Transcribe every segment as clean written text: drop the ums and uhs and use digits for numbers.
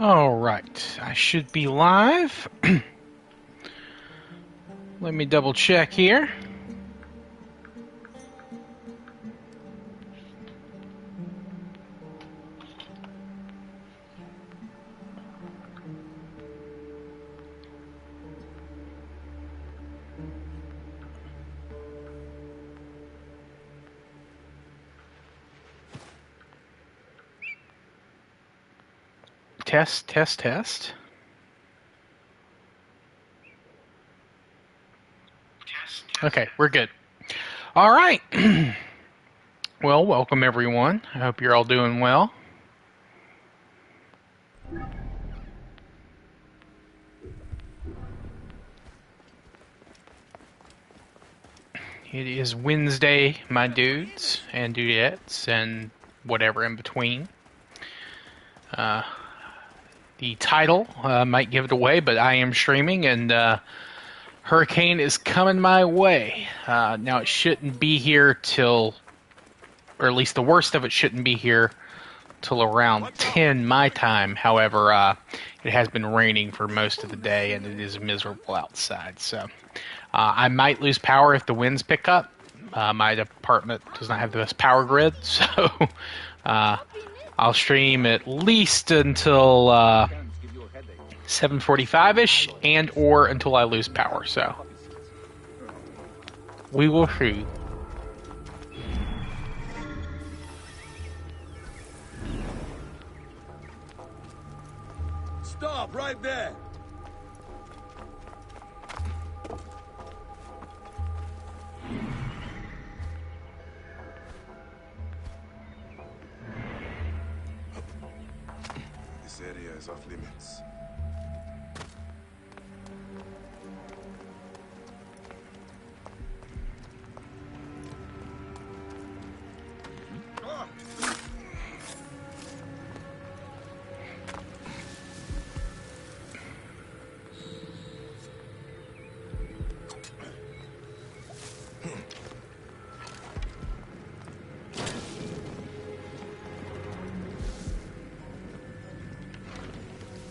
Alright, I should be live. Let me double check here. Test, test, test. Okay, we're good. All right. Well, welcome everyone. I hope you're all doing well. It is Wednesday, my dudes and dudettes and whatever in between. The title might give it away, but I am streaming, and Hurricane is coming my way. Now, it shouldn't be here till, or at least the worst of it shouldn't be here till around 10 my time. However, it has been raining for most of the day, and it is miserable outside. So I might lose power if the winds pick up. My apartment does not have the best power grid, so I'll stream at least until 7:45-ish and or until I lose power. So we will see. Stop right there! This area is off limits.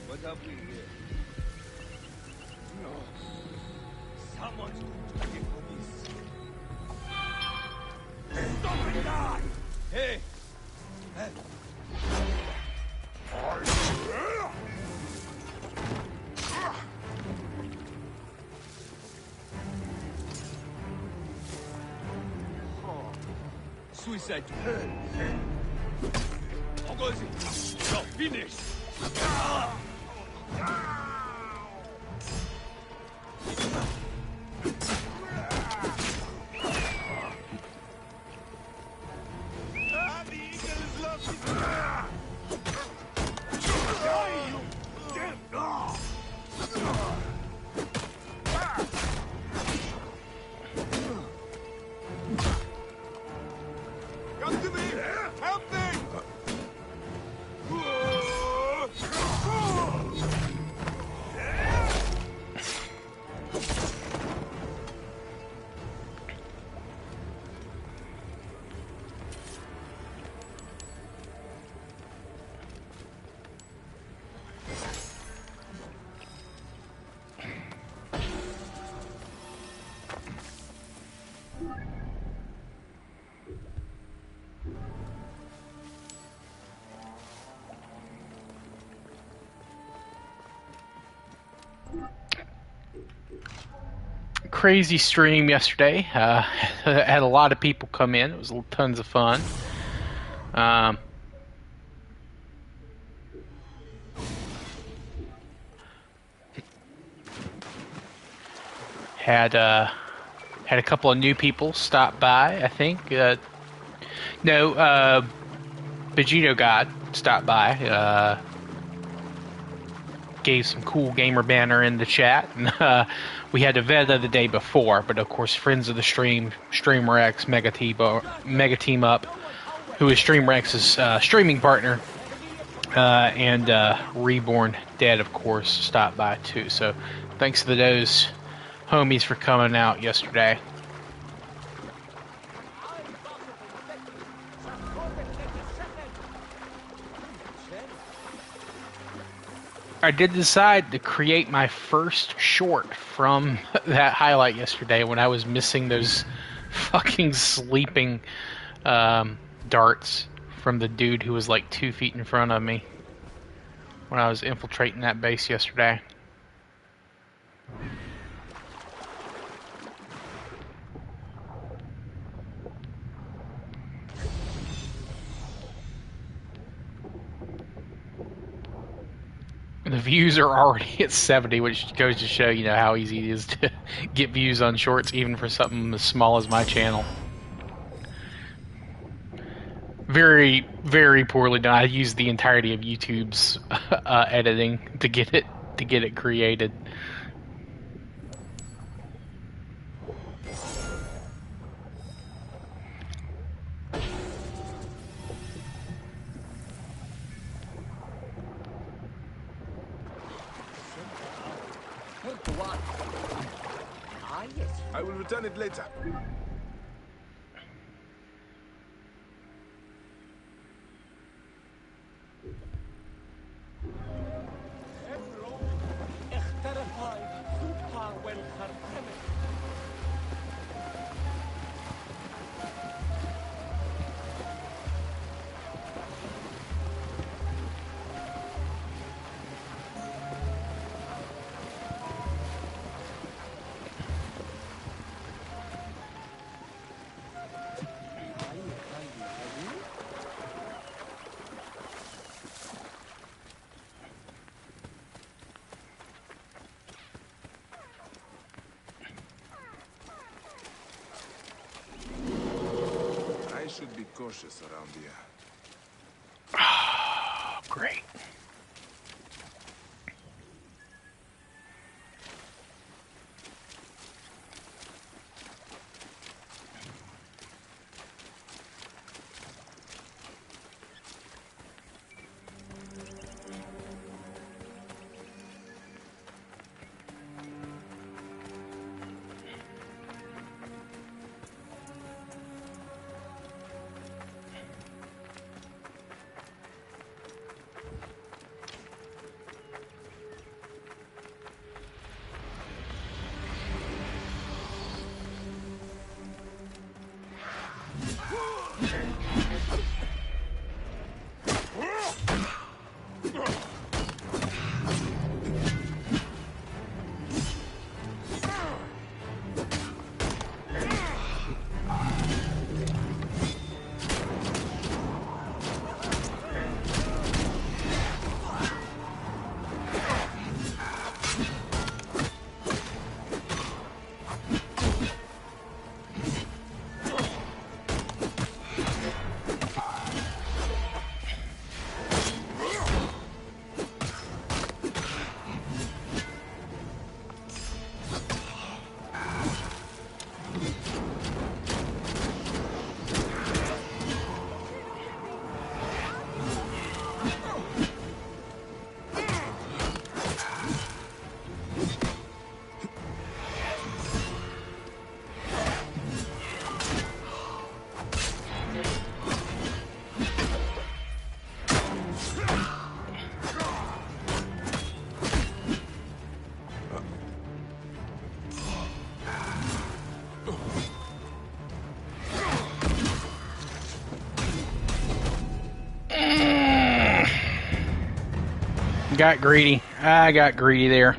What have we here? No. Someone's looking for this. Stop and die! Hey! Hey! Suicide. How goes it? You're finished. Come to me! Help me! Crazy stream yesterday. Had a lot of people come in. It was tons of fun. Had a couple of new people stop by. I think Vegito God stopped by. Gave some cool gamer banner in the chat. And, we had Aveda the day before, but of course, friends of the stream, StreamRex, Mega Team Up, who is StreamRex's streaming partner, and Reborn Dead, of course, stopped by too. So, thanks to those homies for coming out yesterday. I did decide to create my first short from that highlight yesterday when I was missing those fucking sleeping darts from the dude who was like 2 feet in front of me when I was infiltrating that base yesterday. The views are already at 70, which goes to show, you know, how easy it is to get views on shorts, even for something as small as my channel. Very, very poorly done. I used the entirety of YouTube's editing to get it created. I will return it later. I should be cautious around here. Oh, great. Got greedy. I got greedy there.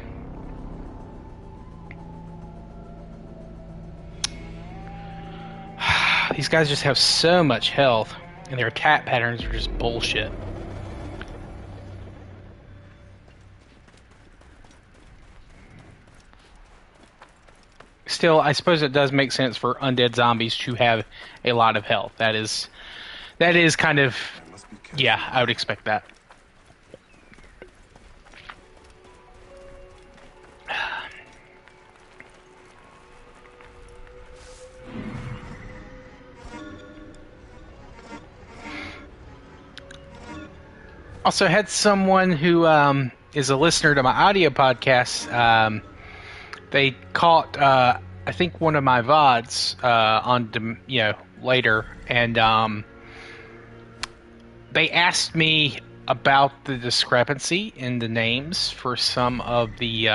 These guys just have so much health, and their attack patterns are just bullshit. Still, I suppose it does make sense for undead zombies to have a lot of health. That is kind of, yeah, I would expect that. Also had someone who is a listener to my audio podcast. They caught, I think, one of my VODs later, and they asked me about the discrepancy in the names for some of the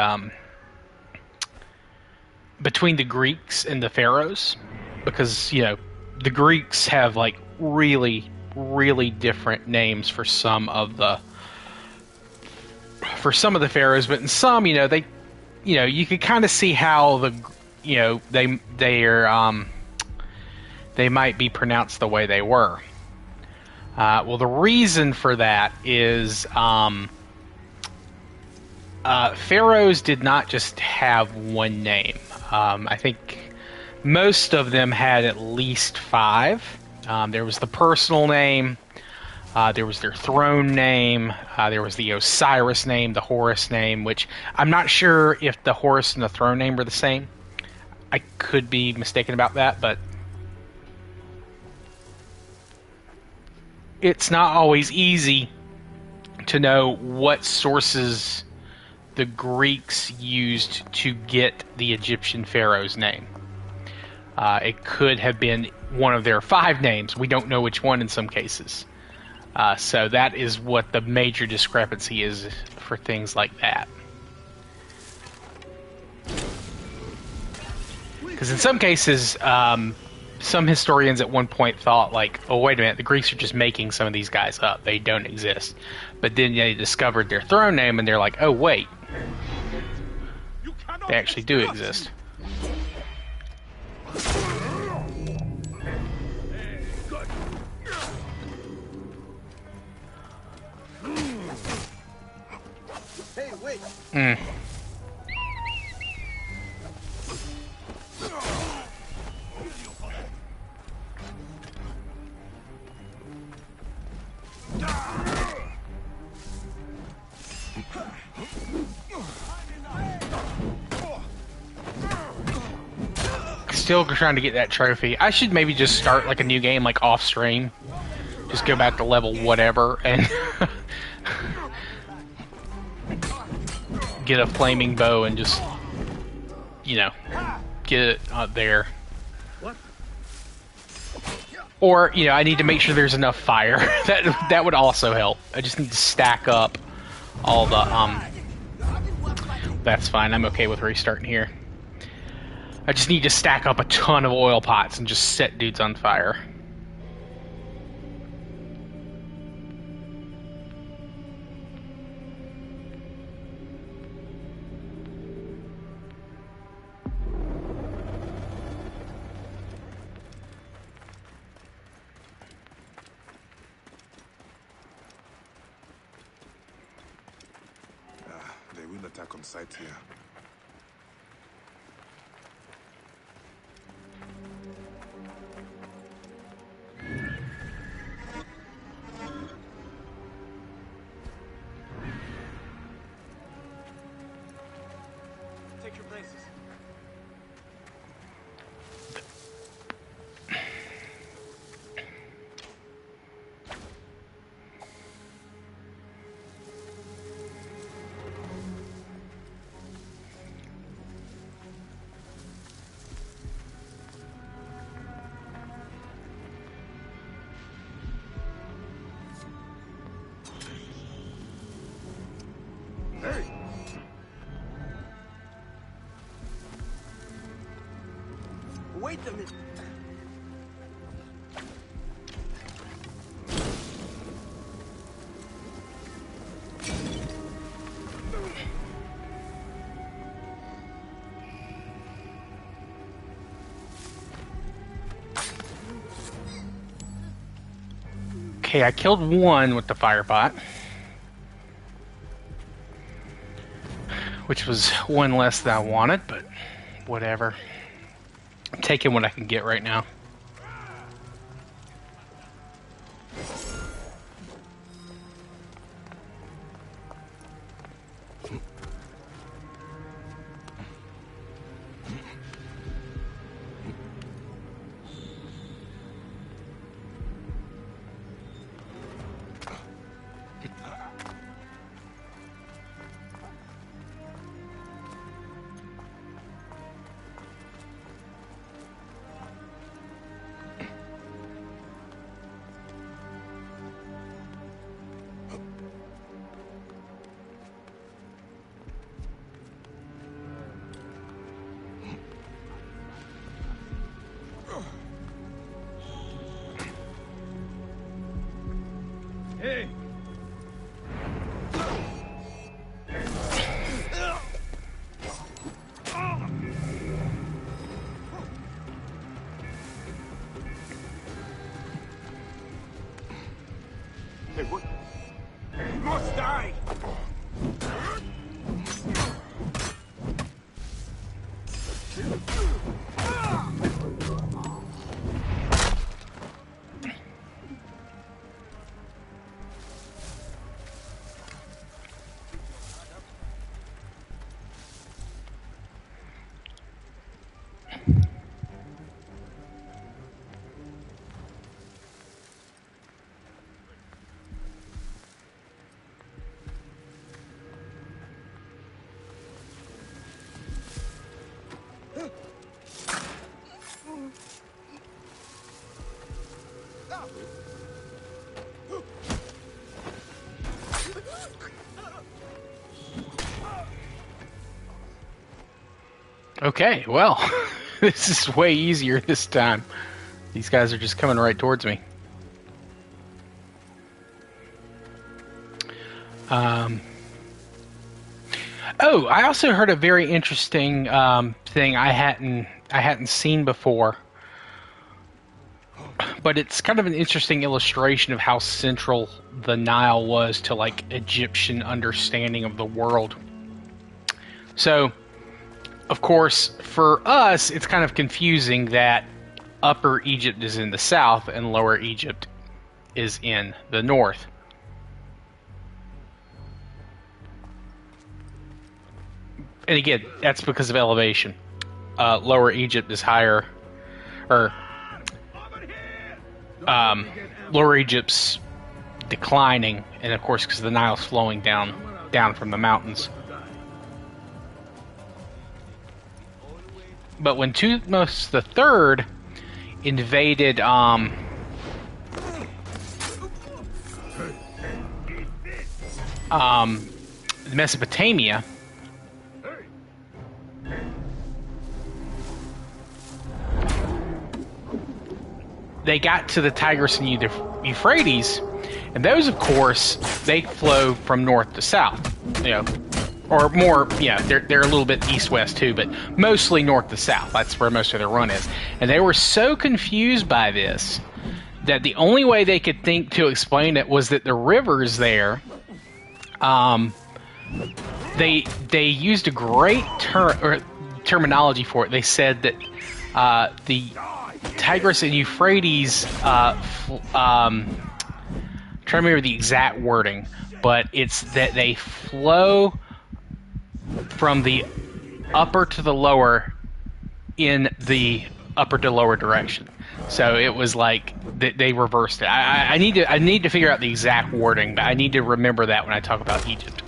between the Greeks and the pharaohs, because the Greeks have like really, really different names for some of the pharaohs, but in some, they, you could kind of see how they might be pronounced the way they were. Well, the reason for that is pharaohs did not just have one name. I think most of them had at least 5. There was the personal name, there was their throne name, there was the Osiris name, the Horus name, which I'm not sure if the Horus and the throne name were the same. I could be mistaken about that, but it's not always easy to know what sources the Greeks used to get the Egyptian pharaoh's name. It could have been one of their 5 names. We don't know which one in some cases. So that is what the major discrepancy is for things like that. Because in some cases, some historians at one point thought, like, oh, wait a minute, the Greeks are just making some of these guys up. They don't exist. But then they discovered their throne name, and they're like, oh, wait. They actually do exist. Hey, wait. Still trying to get that trophy. I should maybe just start like a new game, like off stream. Just go back to level whatever and get a flaming bow and just, get it out there. Or, I need to make sure there's enough fire. That would also help. I just need to stack up all the, That's fine, I'm okay with restarting here. I just need to stack up a ton of oil pots and just set dudes on fire. They will attack on sight here. Take your places. Wait a minute. Okay, I killed one with the firebot, which was one less than I wanted, but whatever. I'm taking what I can get right now. Hey! Hey, what? You must die! Okay, well, this is way easier this time. These guys are just coming right towards me. Oh, I also heard a very interesting thing I hadn't seen before, but it's kind of an interesting illustration of how central the Nile was to like Egyptian understanding of the world. So, of course, for us, it's kind of confusing that Upper Egypt is in the south and Lower Egypt is in the north. And again, that's because of elevation. Lower Egypt is higher, or Lower Egypt's declining, and of course, because the Nile's flowing down from the mountains. But when Thutmose III invaded Mesopotamia, they got to the Tigris and Euphrates, and those, of course, they flow from north to south, you know, or more, yeah, they're a little bit east-west too, but mostly north to south. That's where most of their run is. And they were so confused by this that the only way they could think to explain it was that the rivers there, they used a great terminology for it. They said that the Tigris and Euphrates, trying to remember the exact wording, but it's that they flow from the upper to the lower in the upper to lower direction. So it was like they reversed it. I need to figure out the exact wording, but I need to remember that when I talk about Egypt.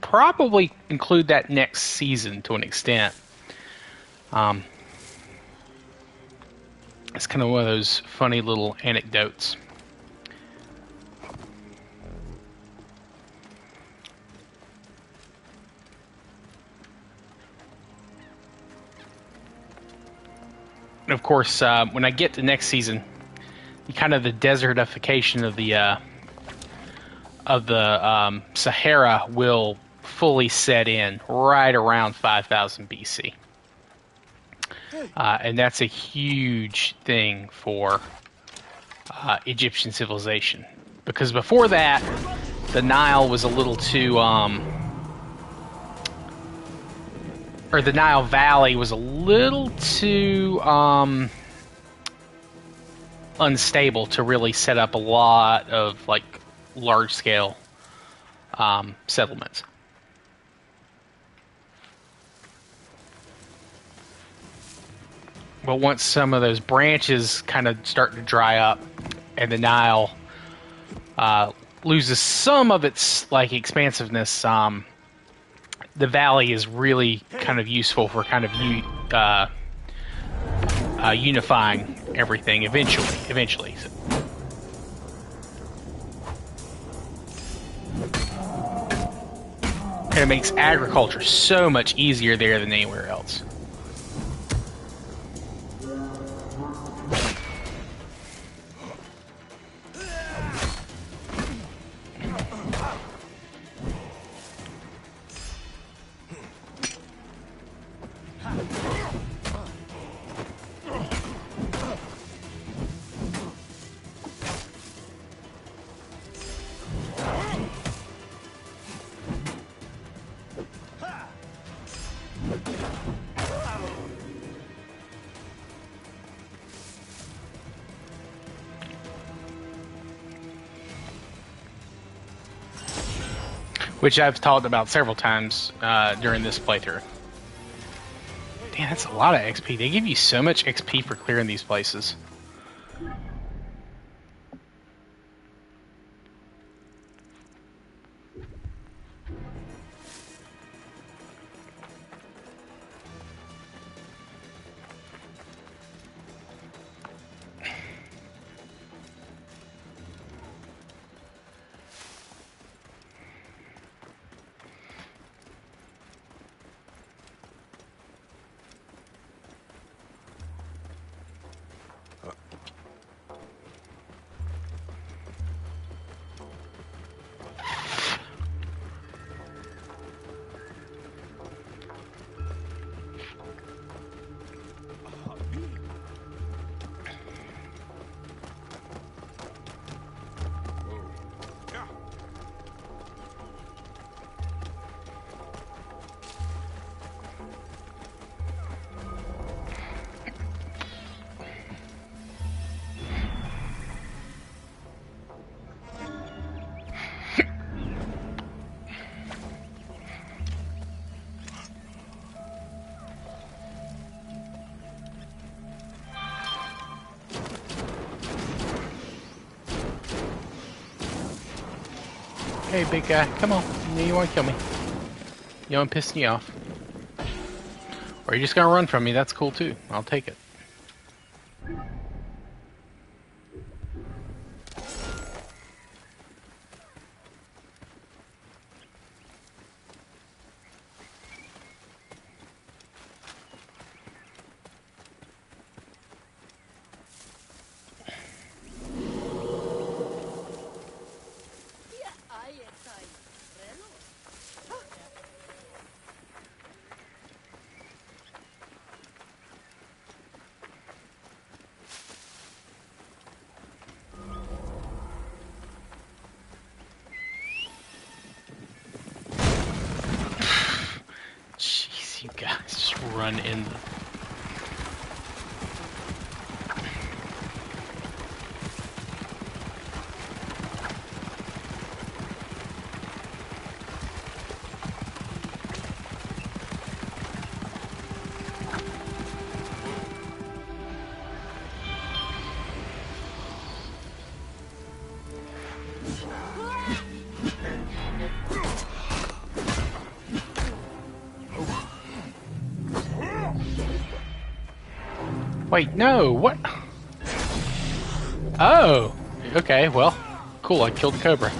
Probably include that next season to an extent. It's kind of one of those funny little anecdotes. And of course, when I get to next season, kind of the desertification of the Sahara will fully set in right around 5000 BC. And that's a huge thing for Egyptian civilization. Because before that, the Nile was a little too... or the Nile Valley was a little too unstable to really set up a lot of like large-scale settlements. But once some of those branches kind of start to dry up, and the Nile loses some of its like expansiveness, the valley is really kind of useful for kind of unifying everything eventually. So. And it makes agriculture so much easier there than anywhere else. which I've talked about several times during this playthrough. Damn, that's a lot of XP. They give you so much XP for clearing these places. Hey, big guy, come on. You want to kill me. You want to piss me off. Or you're just going to run from me, that's cool too. I'll take it. Jeez, you guys just run in the... Wait, no, what? Oh, okay, well, cool, I killed the cobra.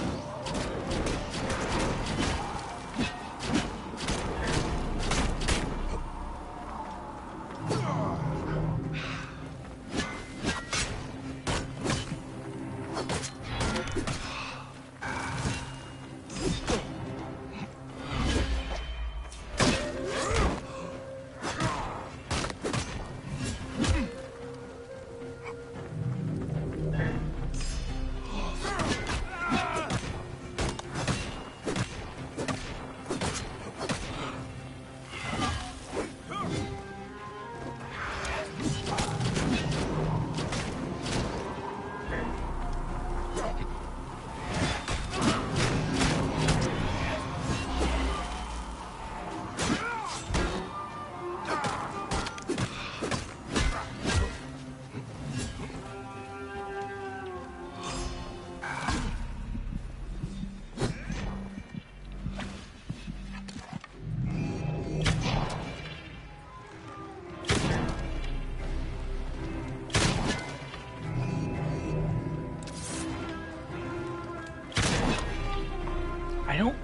I don't...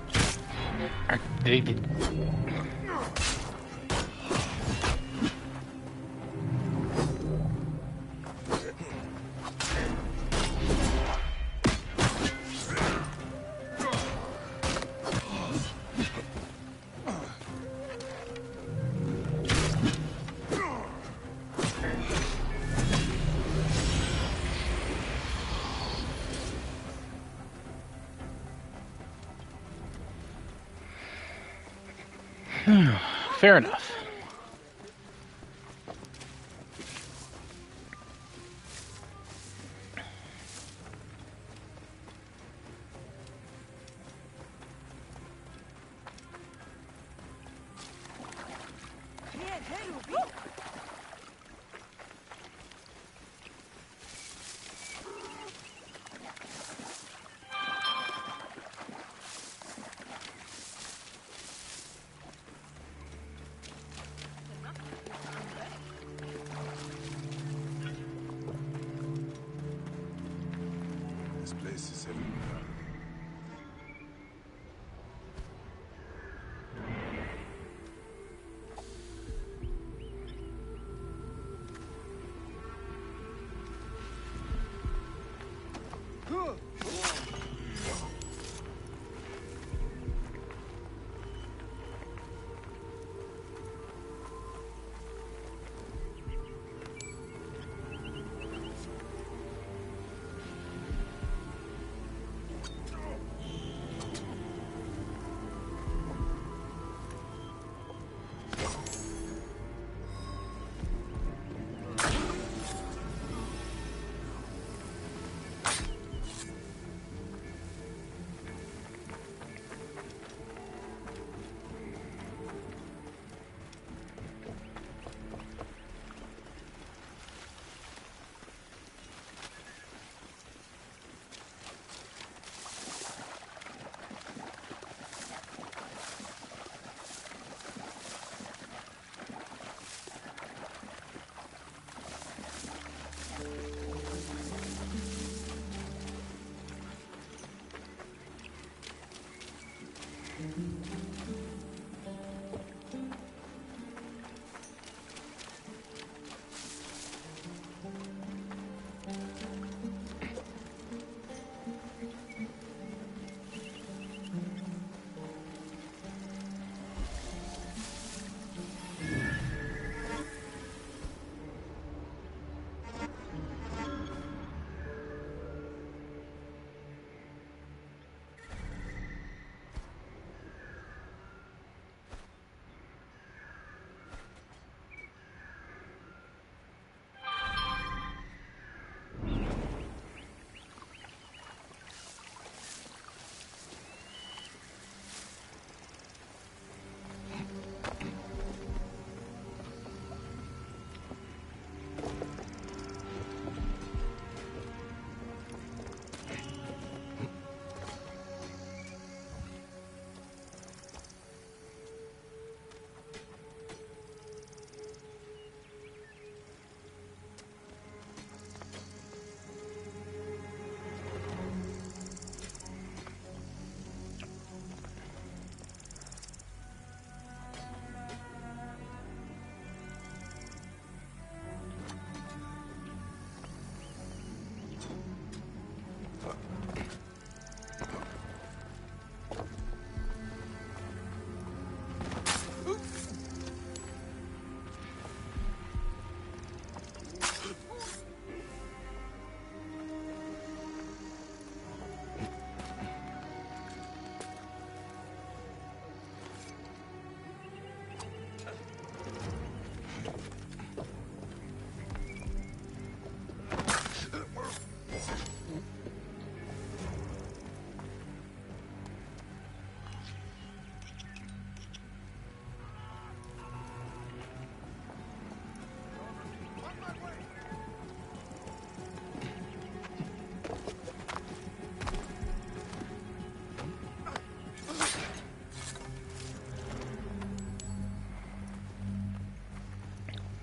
They did... Fair enough. This place is everywhere.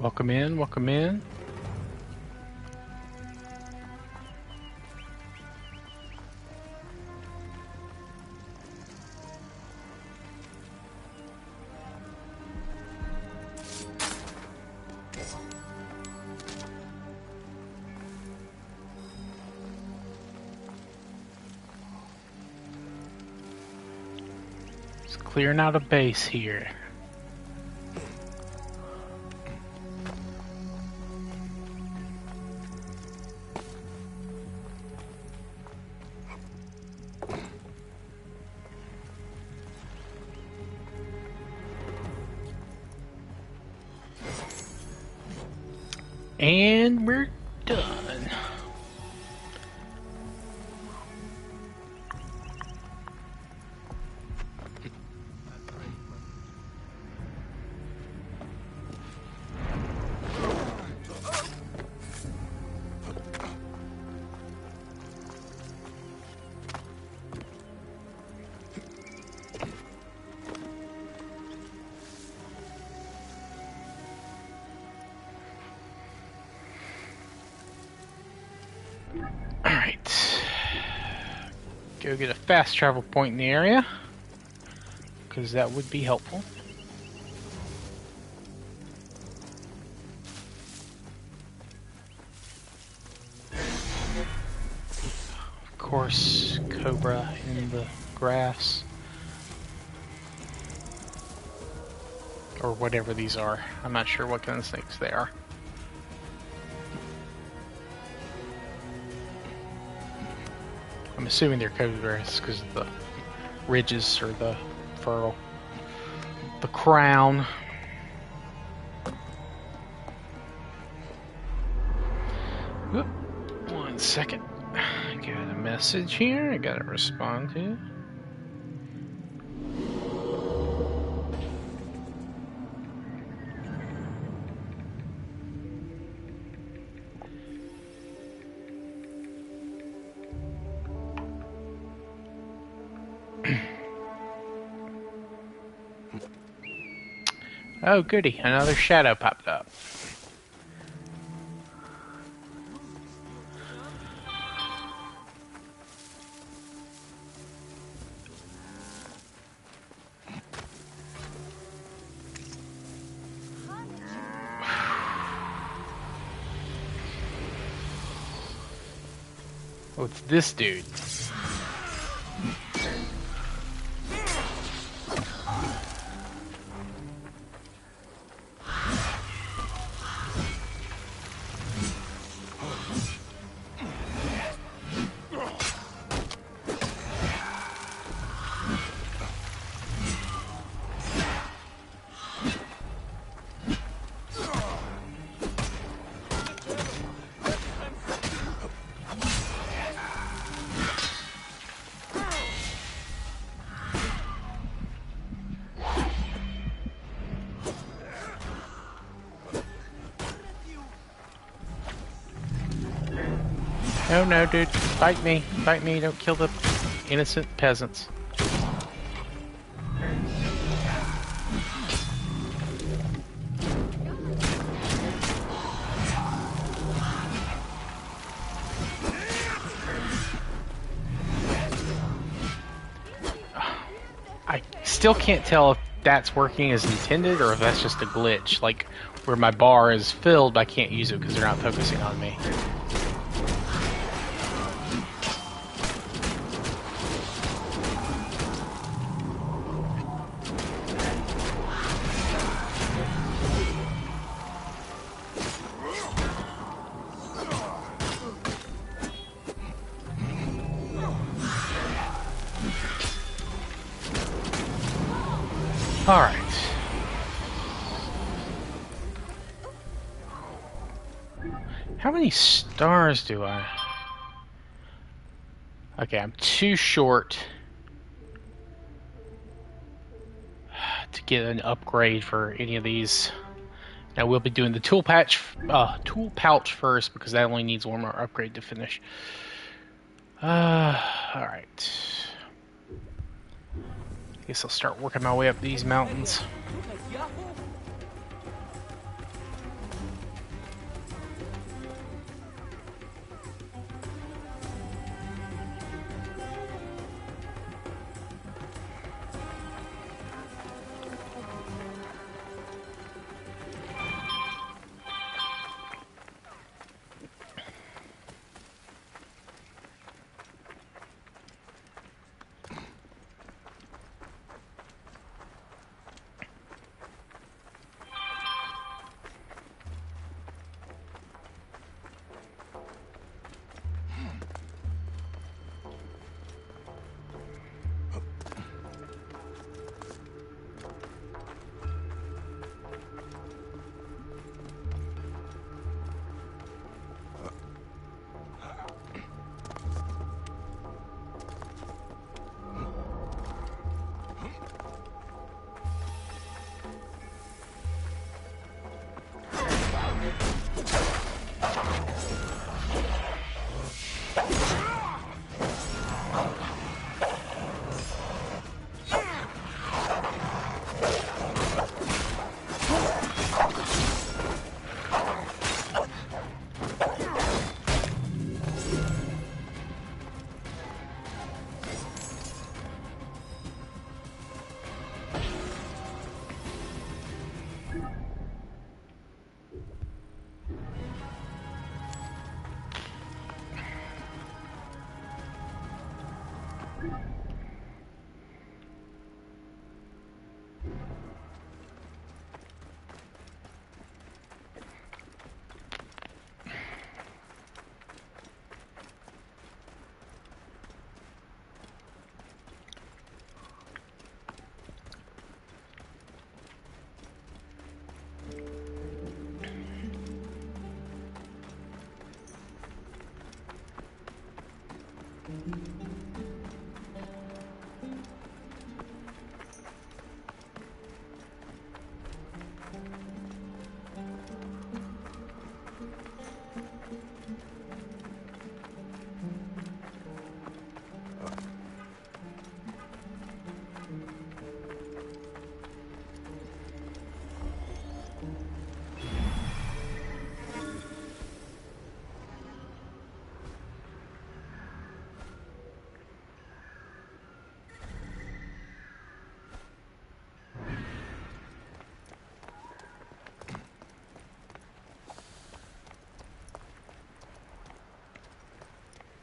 Welcome in, welcome in. Just clearing out a base here. And we're done. All right. go get a fast travel point in the area, because that would be helpful. Of course, cobra in the grass. Or whatever these are. I'm not sure what kind of snakes they are. I'm assuming they're cobras because of the ridges or the furrow. The crown. Oop, 1 second. I got a message here I gotta respond to. Oh goody, another shadow popped up. Oh, it's this dude. Oh no, dude. Fight me. Fight me. Don't kill the innocent peasants. I still can't tell if that's working as intended or if that's just a glitch. Like, where my bar is filled, but I can't use it because they're not focusing on me. Alright. How many stars do I? Okay, I'm too short to get an upgrade for any of these. Now we'll be doing the tool pouch first because that only needs one more upgrade to finish. Alright. Guess I'll start working my way up these mountains.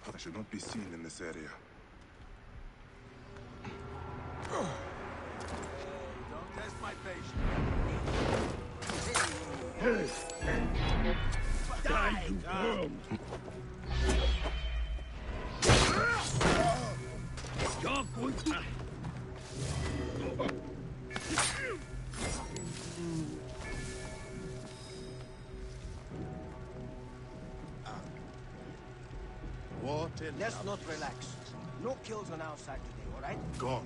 I should not be seen in this area. Don't test my patience. Die, you worm! You're going to... Let's not relax. No kills on our side today, all right? Gone.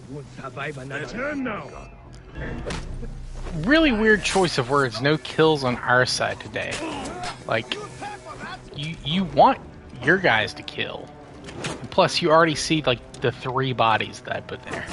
Won't survive another turn now. Really weird choice of words. No kills on our side today. Like, you want your guys to kill. And plus, you already see like the 3 bodies that I put there.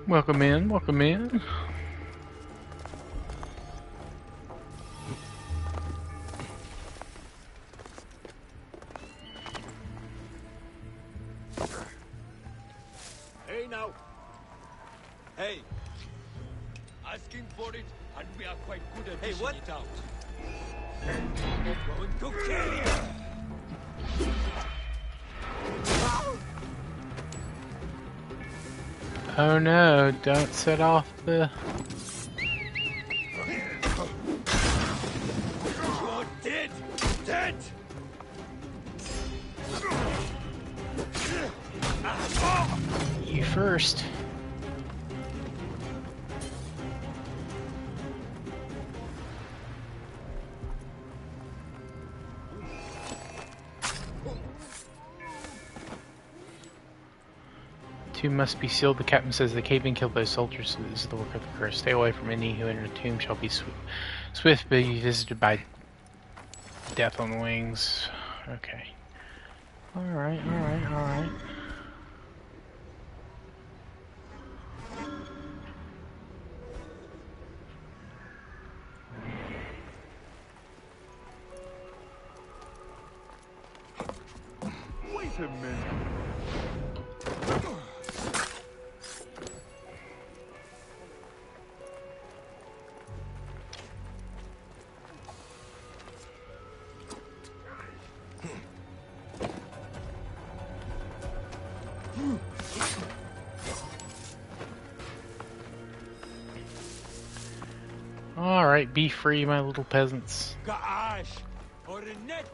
Welcome in, welcome in. Hey now. Hey. Asking for it, and we are quite good at dishing it out. Going to kill you. Oh no, don't set off the... You're dead! Dead! You first. Tomb must be sealed. The captain says the cave-in killed those soldiers, so this is the work of the curse. Stay away from any who enter the tomb shall be swift be visited by death on wings. Okay. Alright, alright, alright. Wait a minute. Alright, be free, my little peasants. Gosh! Ornette!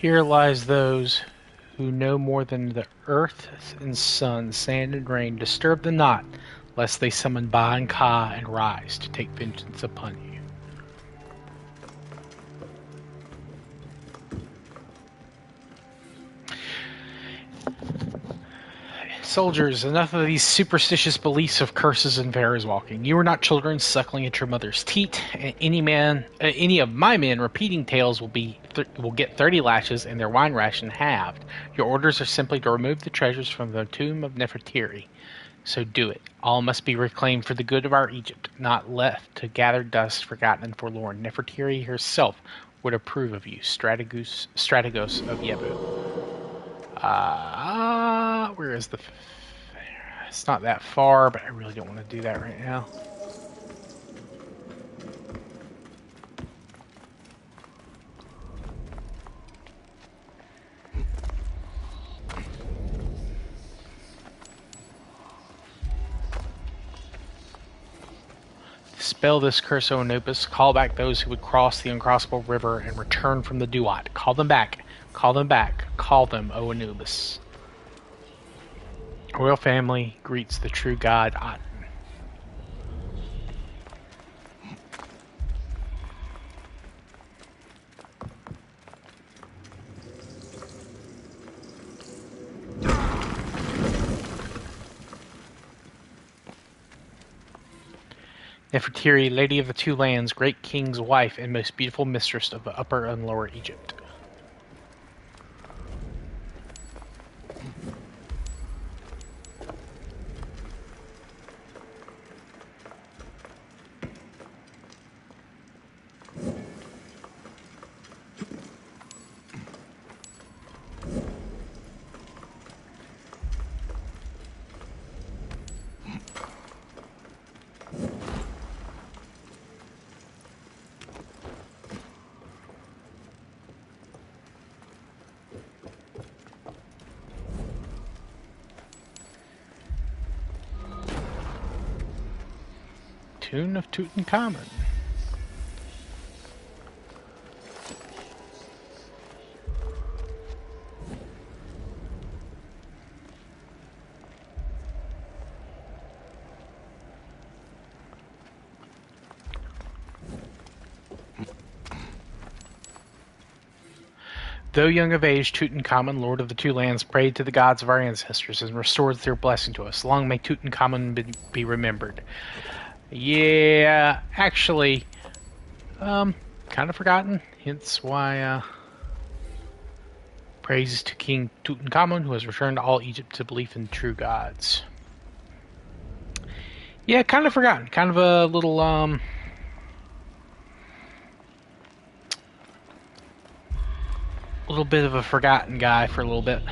Here lies those who know more than the earth and sun, sand and rain. Disturb them not, lest they summon Ba and Ka and rise to take vengeance upon you. Soldiers, enough of these superstitious beliefs of curses and fairies walking. You are not children suckling at your mother's teat. Any of my men repeating tales will get 30 lashes and their wine ration halved. Your orders are simply to remove the treasures from the tomb of Nefertiri. So do it. All must be reclaimed for the good of our Egypt, not left to gather dust, forgotten and forlorn. Nefertiri herself would approve of you, Strategos of Yebu. Where is the... It's not that far, but I really don't want to do that right now. Dispel this curse, O Anubis. Call back those who would cross the uncrossable river and return from the Duat. Call them back. Call them back. Call them, O Anubis. Royal family greets the true god Aten. Nefertiri, Lady of the Two Lands, great king's wife and most beautiful mistress of the Upper and Lower Egypt. Tomb of Tutankhamun. Though young of age, Tutankhamun, Lord of the Two Lands, prayed to the gods of our ancestors and restored their blessing to us. Long may Tutankhamun be remembered. Yeah, actually, kind of forgotten. Hence why, praises to King Tutankhamun, who has returned all Egypt to belief in true gods. Yeah, kind of forgotten. Kind of a little, bit of a forgotten guy for a little bit.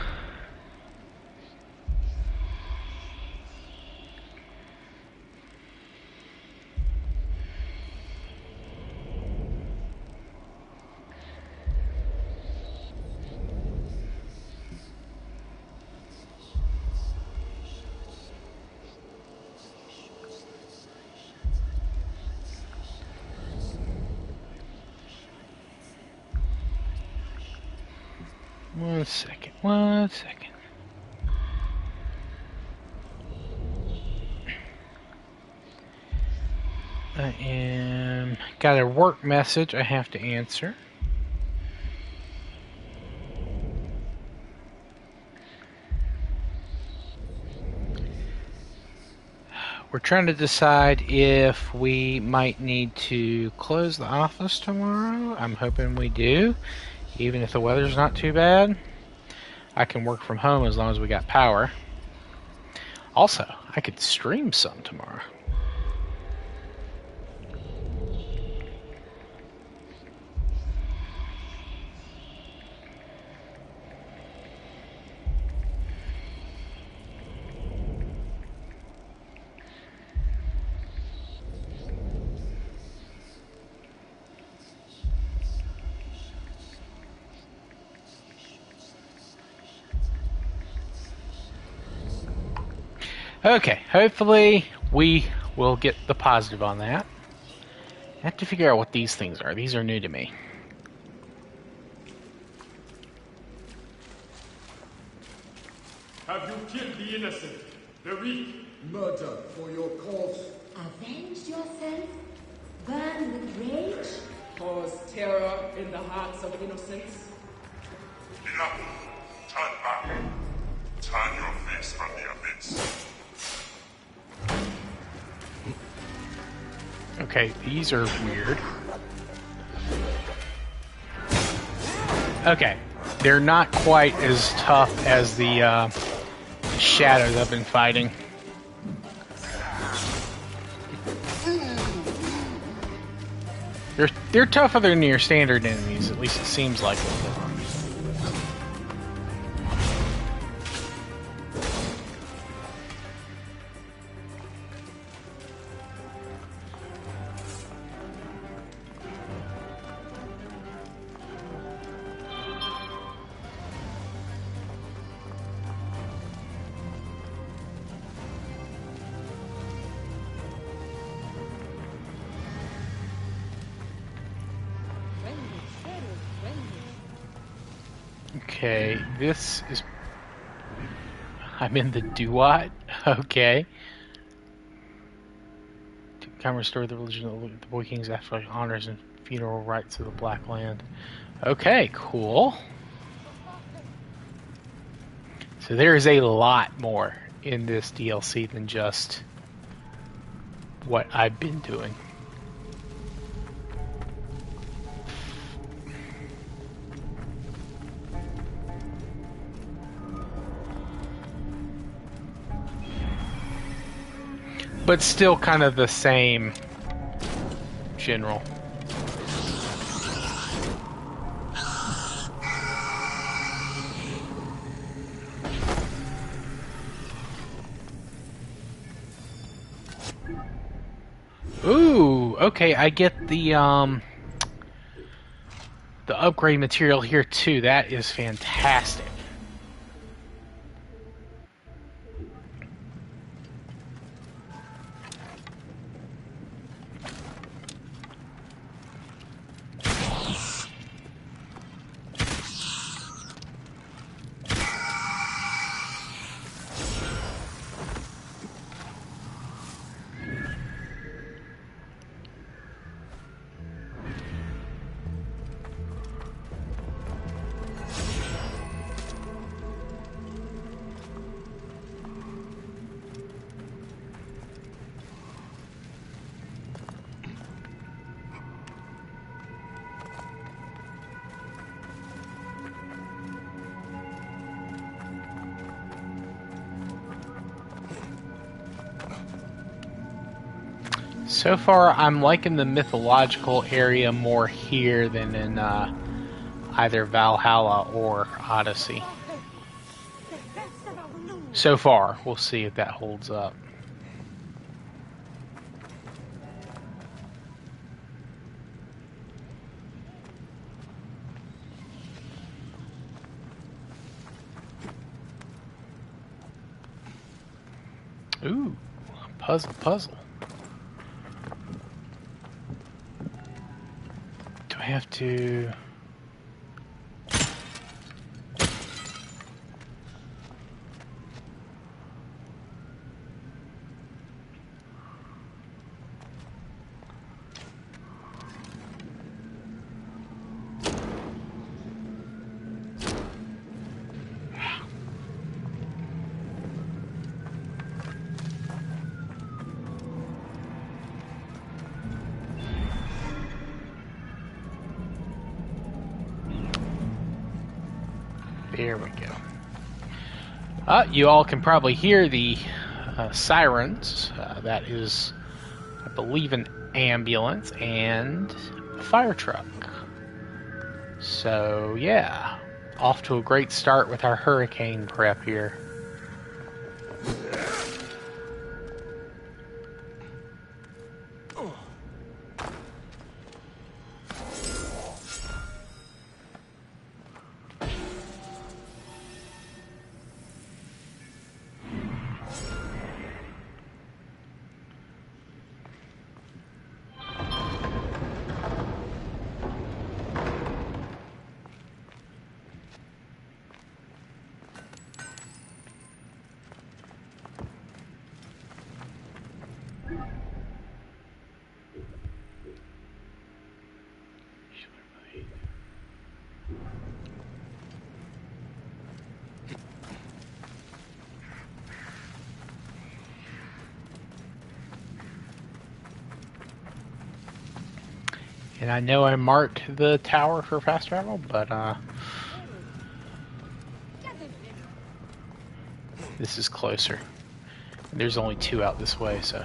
One second. Got a work message I have to answer. We're trying to decide if we might need to close the office tomorrow. I'm hoping we do, even if the weather's not too bad. I can work from home as long as we got power. Also, I could stream some tomorrow. Okay, hopefully we will get the positive on that. I have to figure out what these things are. These are new to me. Have you killed the innocent, the weak? Murder for your cause. Avenge yourself? Burn with rage? Cause terror in the hearts of innocents? Enough. Turn back. Turn your face from the abyss. Okay, these are weird. Okay, they're not quite as tough as the shadows I've been fighting. They're tougher than your standard enemies, at least it seems like it. Okay, this is... I'm in the Duat? Okay. To come restore the religion of the Boy King's afterlife honors and funeral rites of the Black Land. Okay, cool. So there is a lot more in this DLC than just what I've been doing. But still kind of the same general. Ooh, okay, I get the upgrade material here too. That is fantastic. So far, I'm liking the mythological area more here than in either Valhalla or Odyssey. So far, we'll see if that holds up. Ooh, puzzle. Do I have to... There we go. You all can probably hear the sirens. That is, I believe, an ambulance and a fire truck. So, yeah. Off to a great start with our hurricane prep here. And I know I marked the tower for fast travel, but this is closer. There's only 2 out this way, so.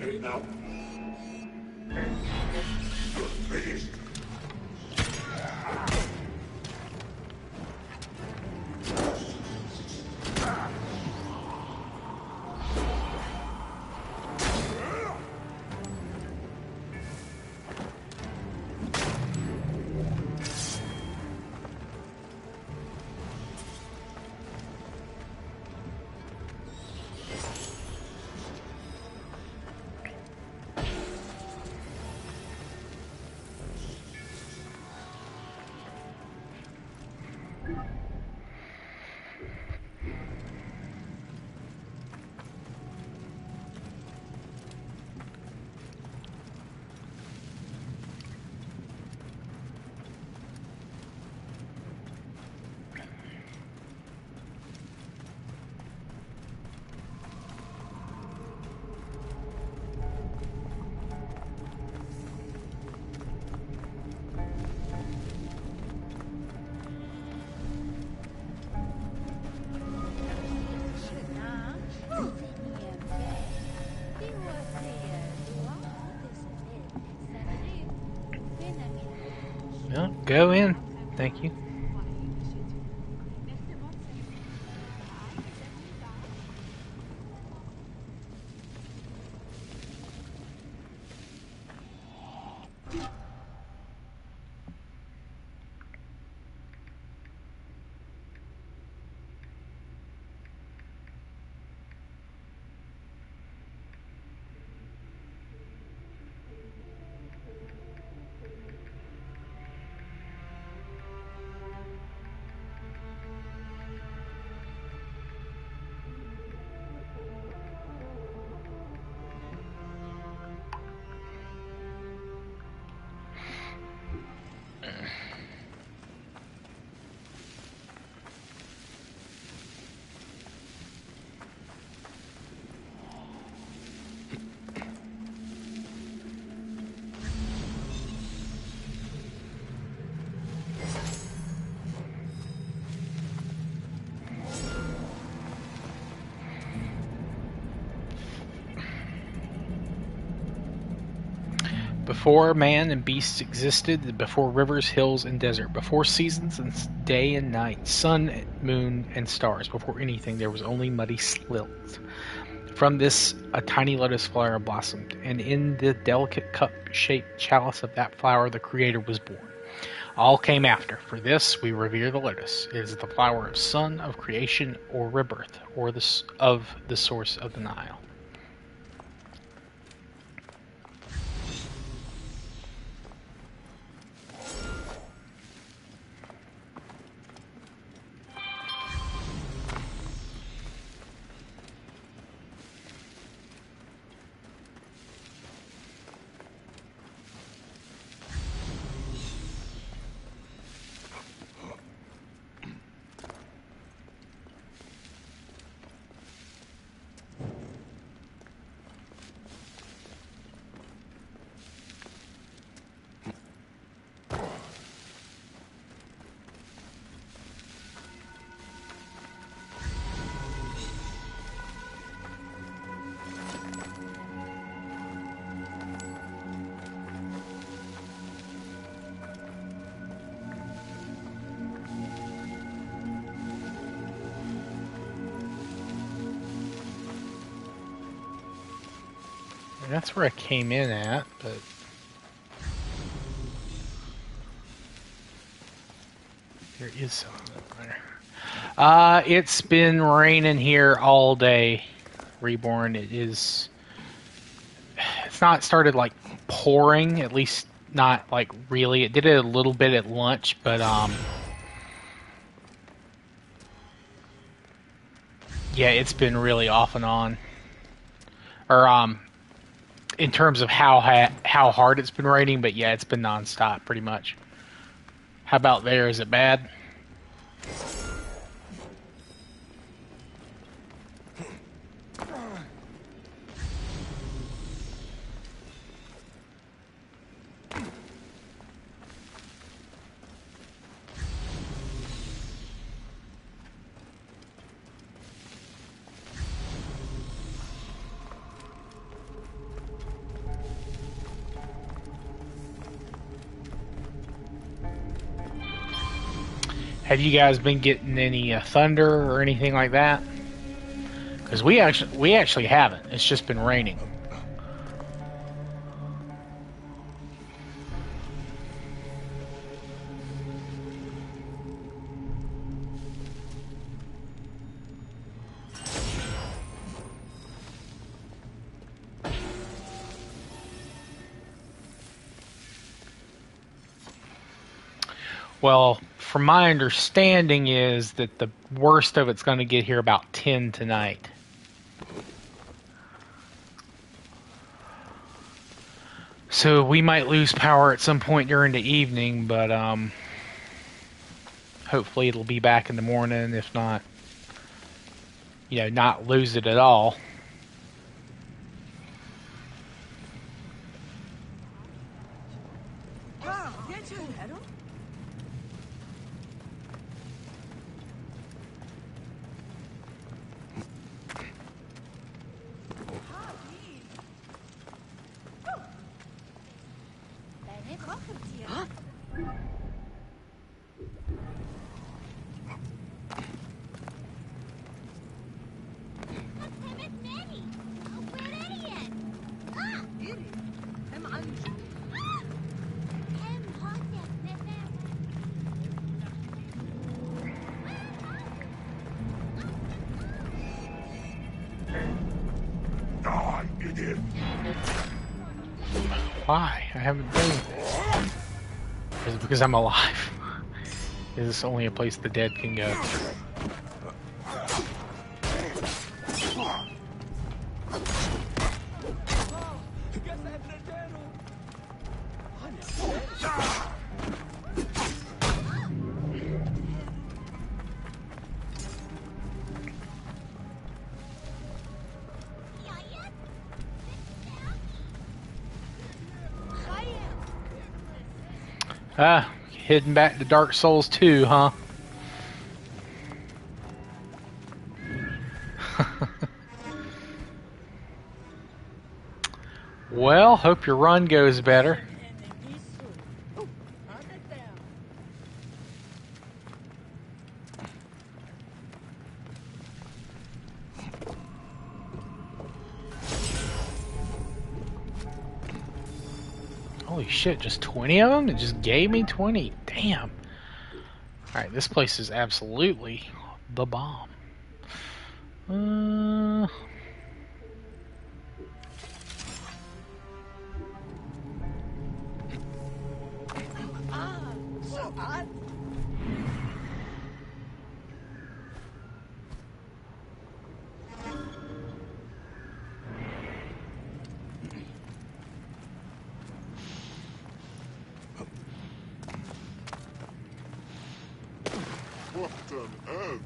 Hey, now. You're finished. No, go in. Thank you. Before man and beasts existed, before rivers, hills, and desert, before seasons and day and night, sun, moon, and stars, before anything, there was only muddy silt. From this, a tiny lotus flower blossomed, and in the delicate cup-shaped chalice of that flower, the Creator was born. All came after. For this we revere the lotus. It is the flower of sun, of creation, or rebirth, or of the source of the Nile. And that's where I came in at, but there is something up there. It's been raining here all day, Reborn. It's not started like pouring, at least not like really. It did it a little bit at lunch, but yeah, it's been really off and on. Or in terms of how hard it's been raining, but yeah, it's been nonstop pretty much. How about there? Is it bad? Have you guys been getting any thunder or anything like that? Because we actually haven't. It's just been raining. Well, from my understanding is that the worst of it's going to get here about 10 tonight. So we might lose power at some point during the evening, but hopefully it'll be back in the morning. If not, not lose it at all. Why? I haven't been. Is it because I'm alive? Is this only a place the dead can go? Heading back to Dark Souls 2, huh? Well, hope your run goes better. Holy shit, just 20 of them? It just gave me 20. Damn. Alright, this place is absolutely the bomb. So odd. What on earth?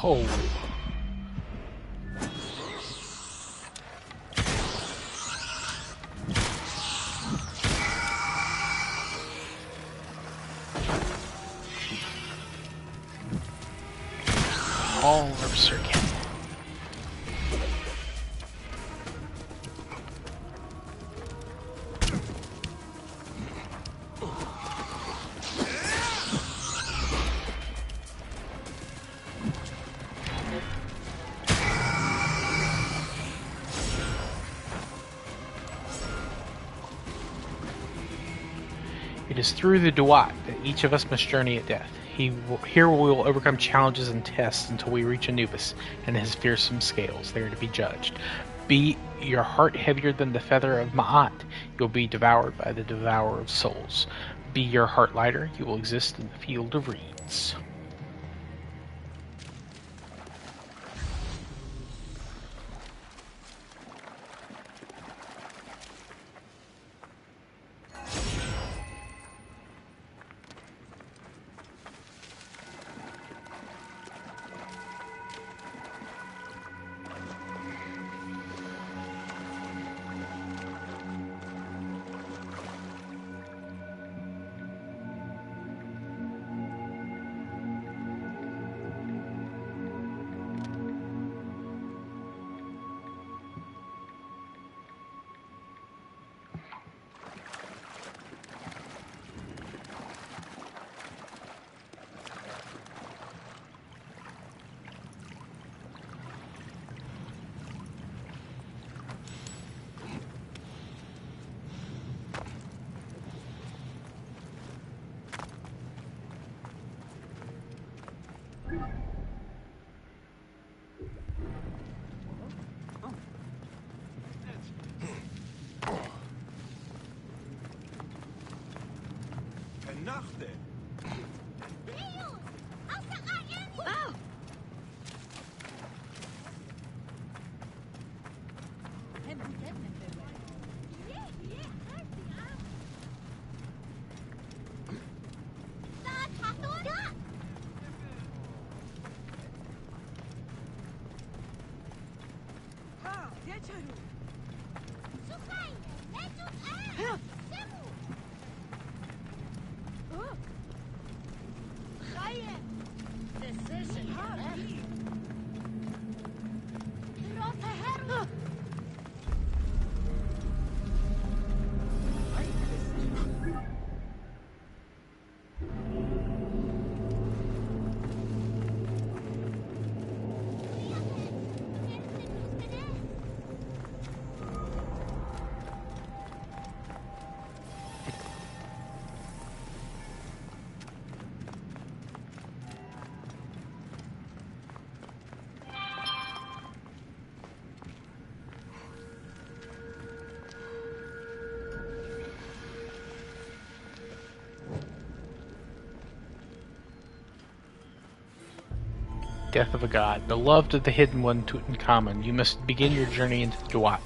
Oh. All of circuit. It is through the Duat that each of us must journey at death. Here we will overcome challenges and tests until we reach Anubis and his fearsome scales, there to be judged. Be your heart heavier than the feather of Ma'at, you'll be devoured by the devourer of souls. Be your heart lighter, you will exist in the field of reeds. Death of a god. Beloved of the Hidden One, Tutankhamun, you must begin your journey into the Duat.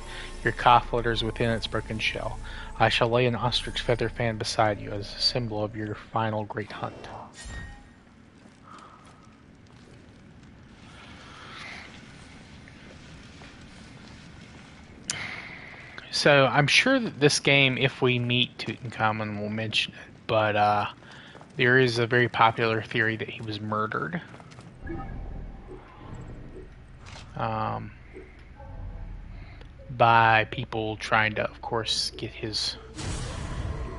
Your ka flutters within its broken shell. I shall lay an ostrich feather fan beside you as a symbol of your final great hunt. So, I'm sure that this game, if we meet Tutankhamun, we'll mention it, but there is a very popular theory that he was murdered. by people trying to, of course, get his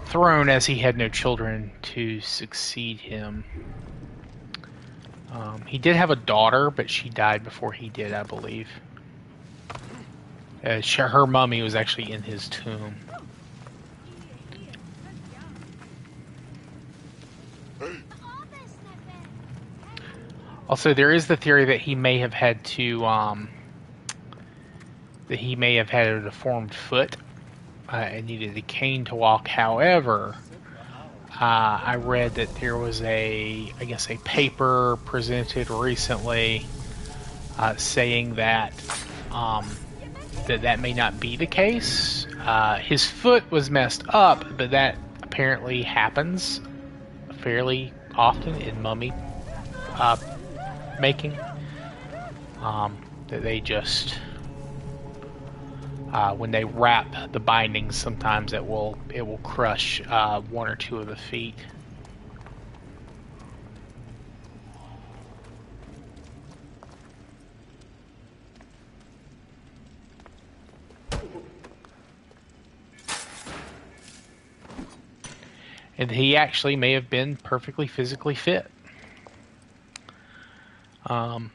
throne, as he had no children to succeed him. He did have a daughter, but she died before he did, I believe. Her mummy was actually in his tomb. Also, there is the theory that he may have had to, a deformed foot and needed a cane to walk. However, I read that there was a paper presented recently saying that that may not be the case. His foot was messed up, but that apparently happens fairly often in mummy making. That they just when they wrap the bindings, sometimes it will crush one or two of the feet. And he actually may have been perfectly physically fit. And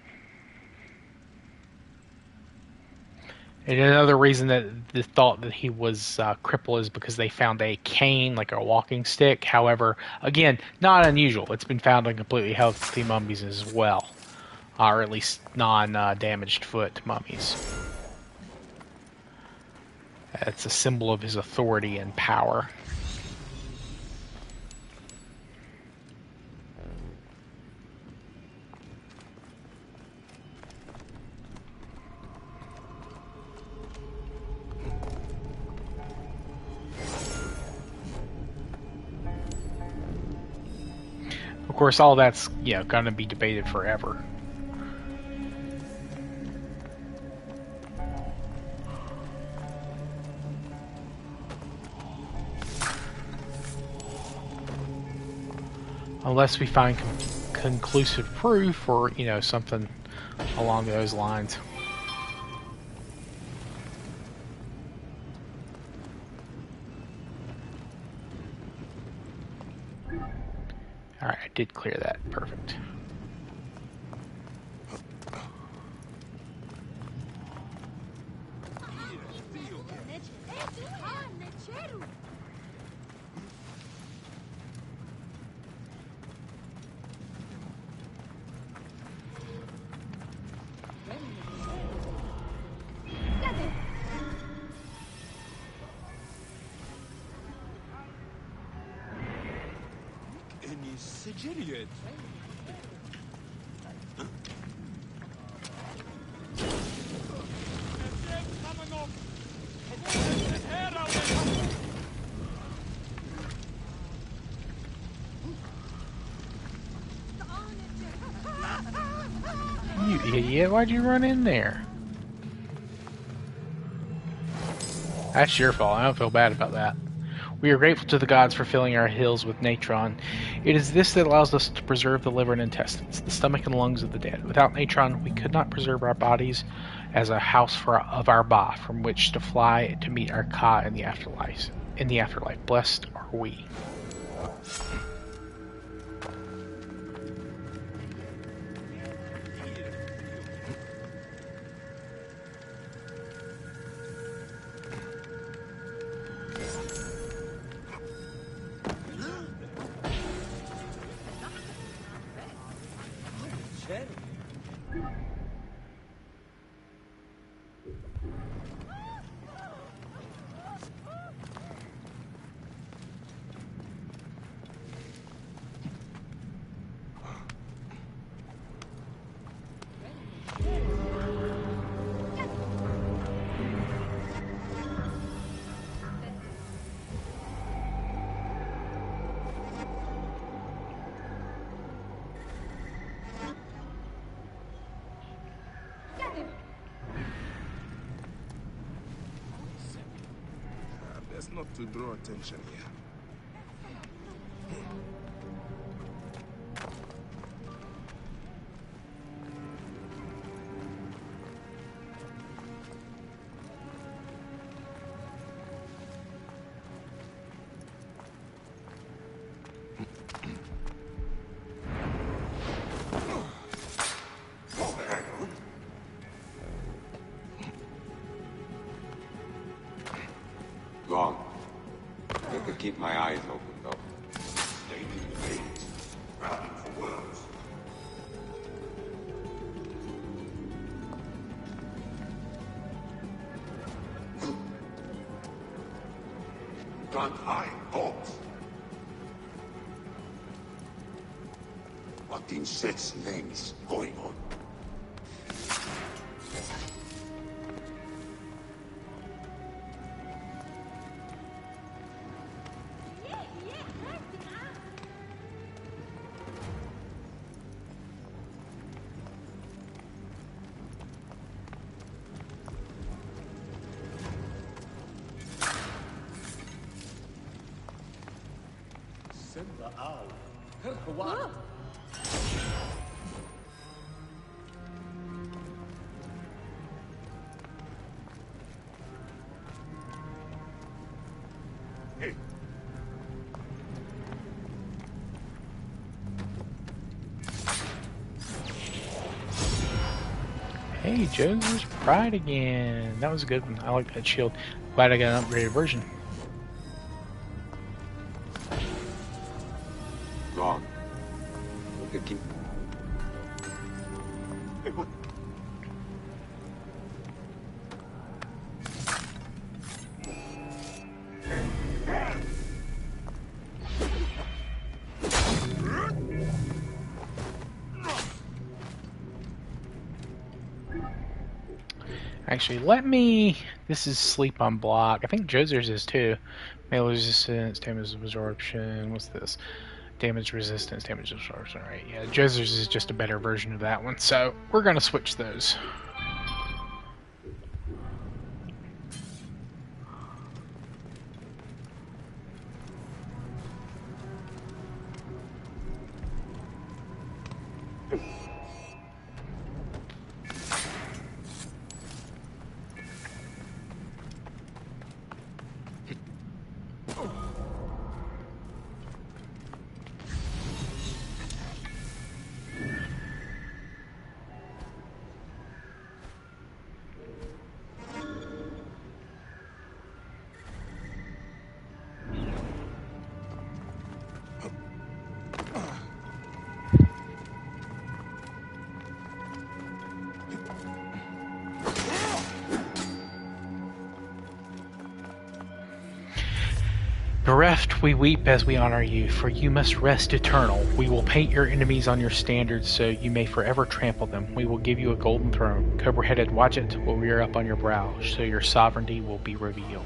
another reason that they thought that he was crippled is because they found a cane, like a walking stick. However, again, not unusual. It's been found on completely healthy mummies as well, or at least non-damaged foot mummies. It's a symbol of his authority and power. Of course, all that's going to be debated forever. Unless we find conclusive proof or something along those lines. Alright, I did clear that. Perfect. Sigiliad. You idiot, why'd you run in there? That's your fault. I don't feel bad about that. We are grateful to the gods for filling our hills with natron. It is this that allows us to preserve the liver and intestines, the stomach and lungs of the dead. Without natron, we could not preserve our bodies as a house of our Ba, from which to fly to meet our Ka in the afterlife. Blessed are we. Best not to draw attention here. Wrong. I could keep my eyes open, though. Dating fades. Grabbing for words. Can't hide, folks. What in Seth's name is going on? Simba owl. What? Hey, Hey, Joe's Pride again. That was a good one. I like that shield. Glad I got an upgraded version. wrong. I could keep... Hey, what? Actually, let me... This is sleep on block. I think Jozer's is too. Melee resistance, damage absorption. What's this? Damage resistance, damage absorption. Right, yeah. Jozer's is just a better version of that one. So, we're going to switch those. Bereft, we weep as we honor you, for you must rest eternal. We will paint your enemies on your standards so you may forever trample them. We will give you a golden throne. Cobra-headed Wadjet will rear up on your brow, so your sovereignty will be revealed.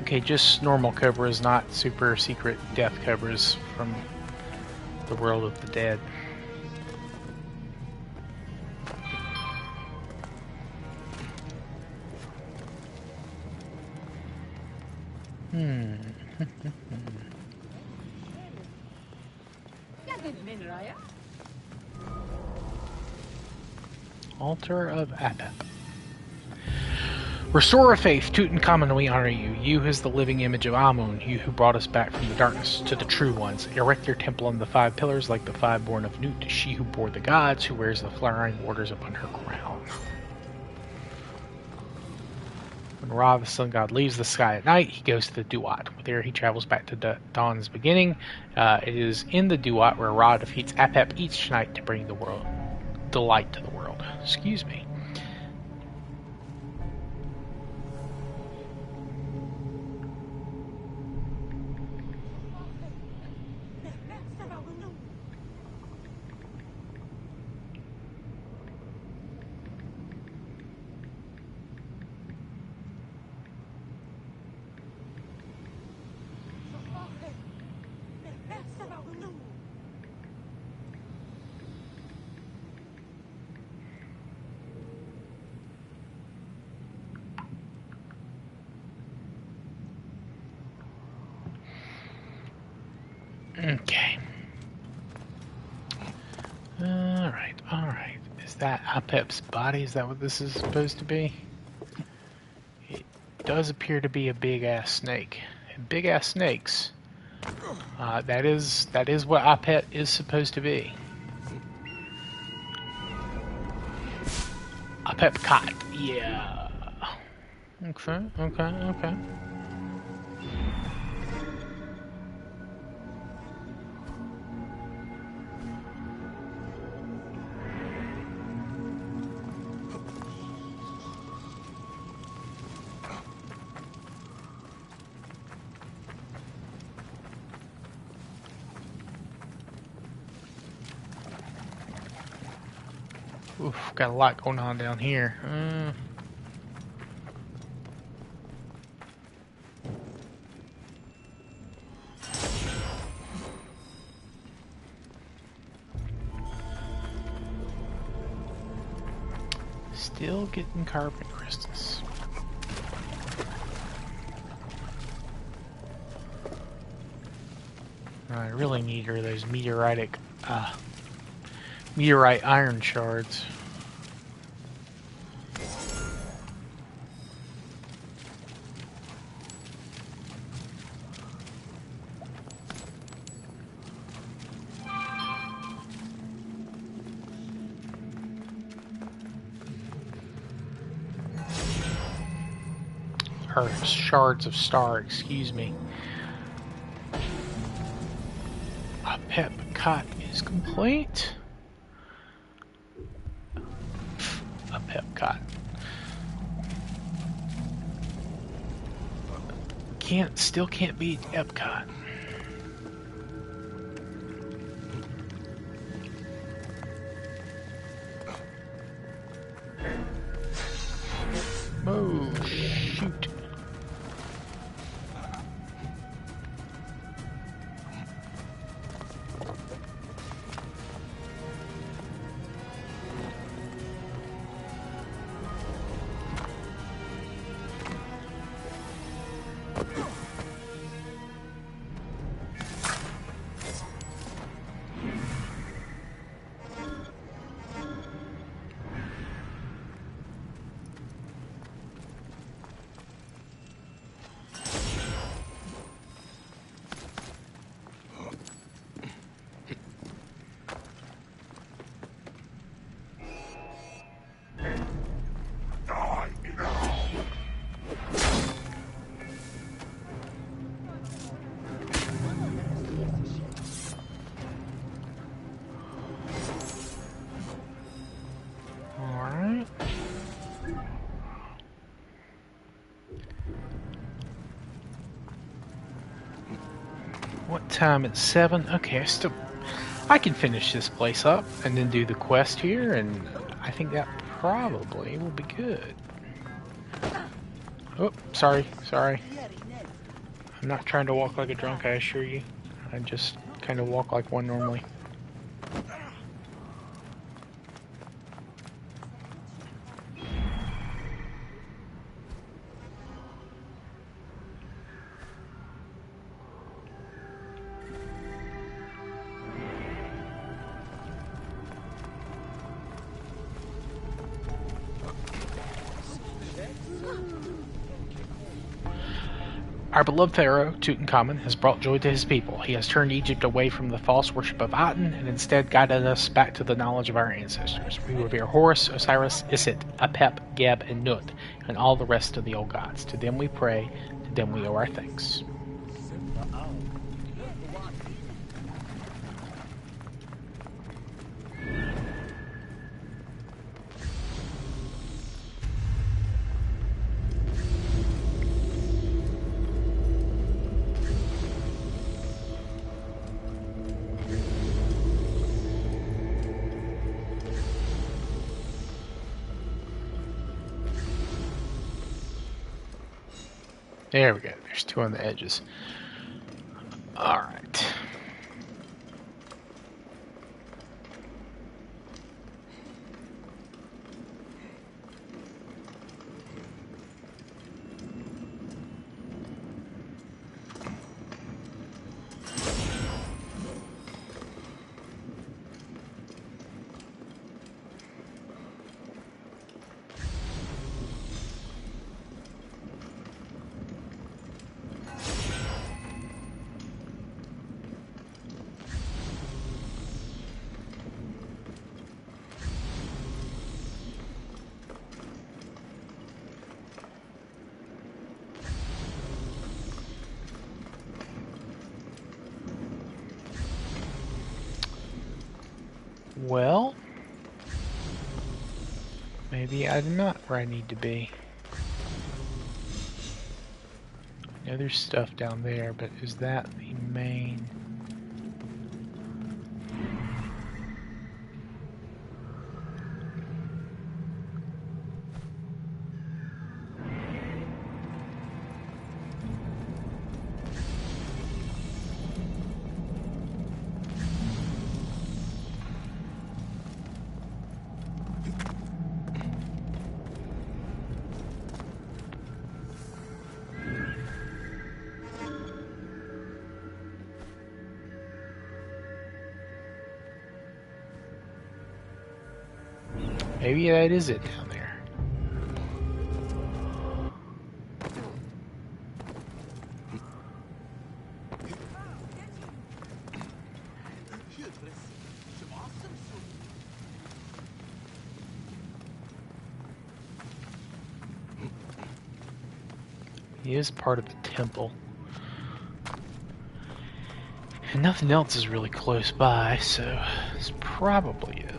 Okay, just normal cobras, not super secret death cobras from the world of the dead. Altar of Apep. Restorer of faith, Tutankhamun, we honor you. You as the living image of Amun, you who brought us back from the darkness to the true ones. Erect your temple on the 5 pillars like the 5 born of Nut, she who bore the gods, who wears the flowering borders upon her crown. When Ra, the sun god, leaves the sky at night, he goes to the Duat. There he travels back to Dawn's beginning. It is in the Duat where Ra defeats Apep each night to bring the world delight to the world. Excuse me. Okay. Alright. Is that Apep's body? Is that what this is supposed to be? It does appear to be a big-ass snake. And big-ass snakes, that is what Apep is supposed to be. Apep Cot. Yeah. Okay. Oof, got a lot going on down here. Still getting carbon crystals. I really need her those meteorite iron shards. Or shards of star, excuse me. Apep Cot is complete. Apep Cot. Still can't beat Epcot. Oh, shoot. What time? It's 7. Okay, I can finish this place up and then do the quest here, and I think that probably will be good. Oh, sorry. I'm not trying to walk like a drunk, I assure you. I just kind of walk like one normally. Our beloved Pharaoh, Tutankhamun, has brought joy to his people. He has turned Egypt away from the false worship of Aten and instead guided us back to the knowledge of our ancestors. We revere Horus, Osiris, Isit, Apep, Geb, and Nut, and all the rest of the old gods. To them we pray, to them we owe our thanks. There we go. There's two on the edges. Alright. Well, maybe I'm not where I need to be. I know there's stuff down there, but is that the main? Maybe that is it down there. He is part of the temple. And nothing else is really close by, so it's probably it.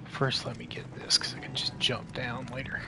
First, let me get this, because I can just jump down later.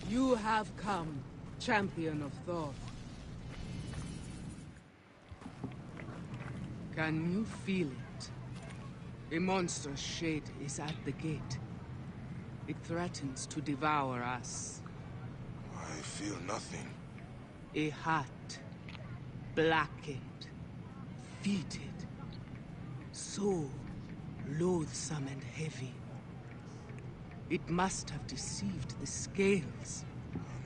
You have come, champion of Thoth. Can you feel it? A monstrous shade is at the gate. It threatens to devour us. I feel nothing. A heart, blackened, fetid, so loathsome and heavy. It must have deceived the scales.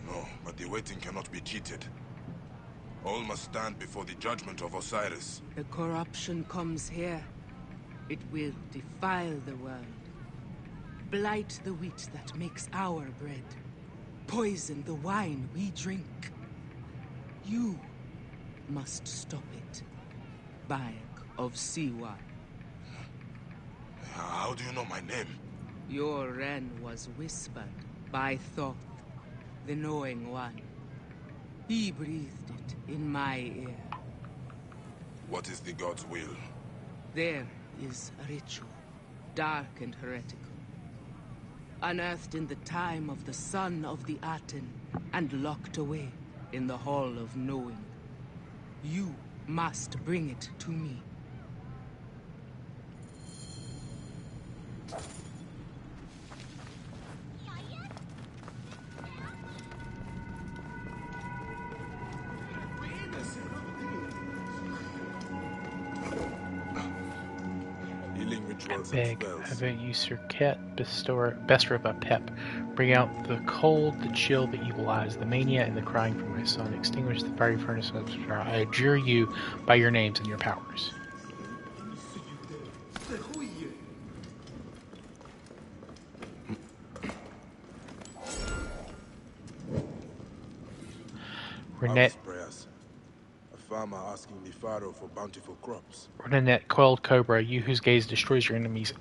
No, but the waiting cannot be cheated. All must stand before the judgment of Osiris. The corruption comes here. It will defile the world. Blight the wheat that makes our bread. Poison the wine we drink. You must stop it. Bayek of Siwa. How do you know my name? Your Ren was whispered by Thoth, the Knowing One. He breathed it in my ear. What is the god's will? There is a ritual, dark and heretical. Unearthed in the time of the son of the Aten, and locked away in the Hall of Knowing. You must bring it to me. I beg you, Sir Ket, bester of a pep. Bring out the cold, the chill, the evil eyes, the mania, and the crying for my son. Extinguish the fiery furnace of despair. I adjure you by your names and your powers. Renette. A farmer asking the pharaoh for bountiful crops. Renette, coiled cobra, you whose gaze destroys your enemies.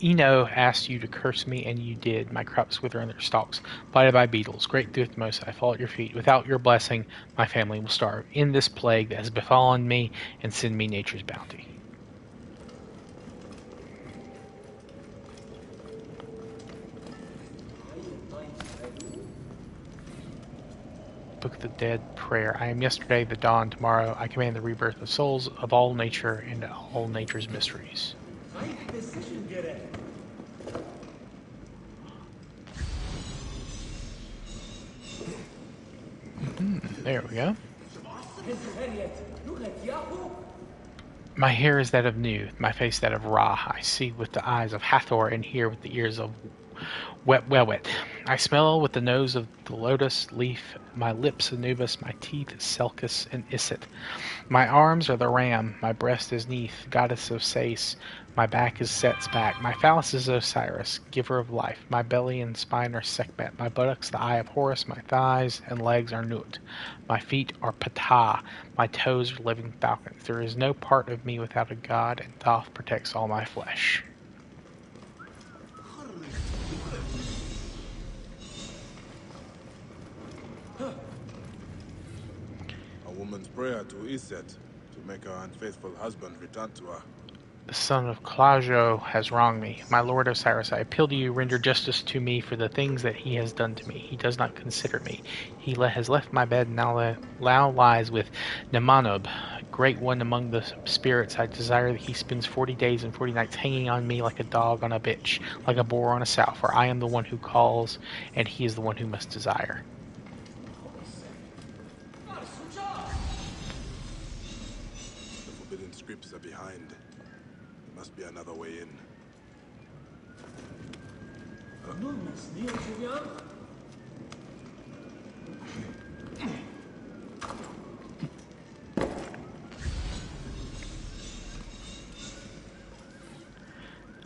Eno asked you to curse me, and you did. My crops wither on their stalks, blighted by beetles. Great Thutmose, I fall at your feet. Without your blessing, my family will starve. End this plague that has befallen me, and send me nature's bounty. Book of the Dead prayer. I am yesterday, the dawn, tomorrow. I command the rebirth of souls of all nature and all nature's mysteries. There we go. My hair is that of Nu, my face that of Ra. I see with the eyes of Hathor and hear with the ears of Wet. I smell with the nose of the lotus leaf, my lips Anubis, my teeth Selkis and Isset. My arms are the ram, my breast is Neith, goddess of Sais, my back is Set's back, my phallus is Osiris, giver of life, my belly and spine are Sekhmet, my buttocks the eye of Horus, my thighs and legs are Nut, my feet are Ptah, my toes are living falcons. There is no part of me without a god, and Thoth protects all my flesh. A woman's prayer to Iset to make her unfaithful husband return to her. The son of Klajo has wronged me. My lord Osiris, I appeal to you, render justice to me for the things that he has done to me. He does not consider me. He has left my bed and now lies with Nemanob, great one among the spirits. I desire that he spends 40 days and 40 nights hanging on me like a dog on a bitch, like a boar on a sow, for I am the one who calls, and he is the one who must desire. The forbidden scripts are behind. There must be another way in.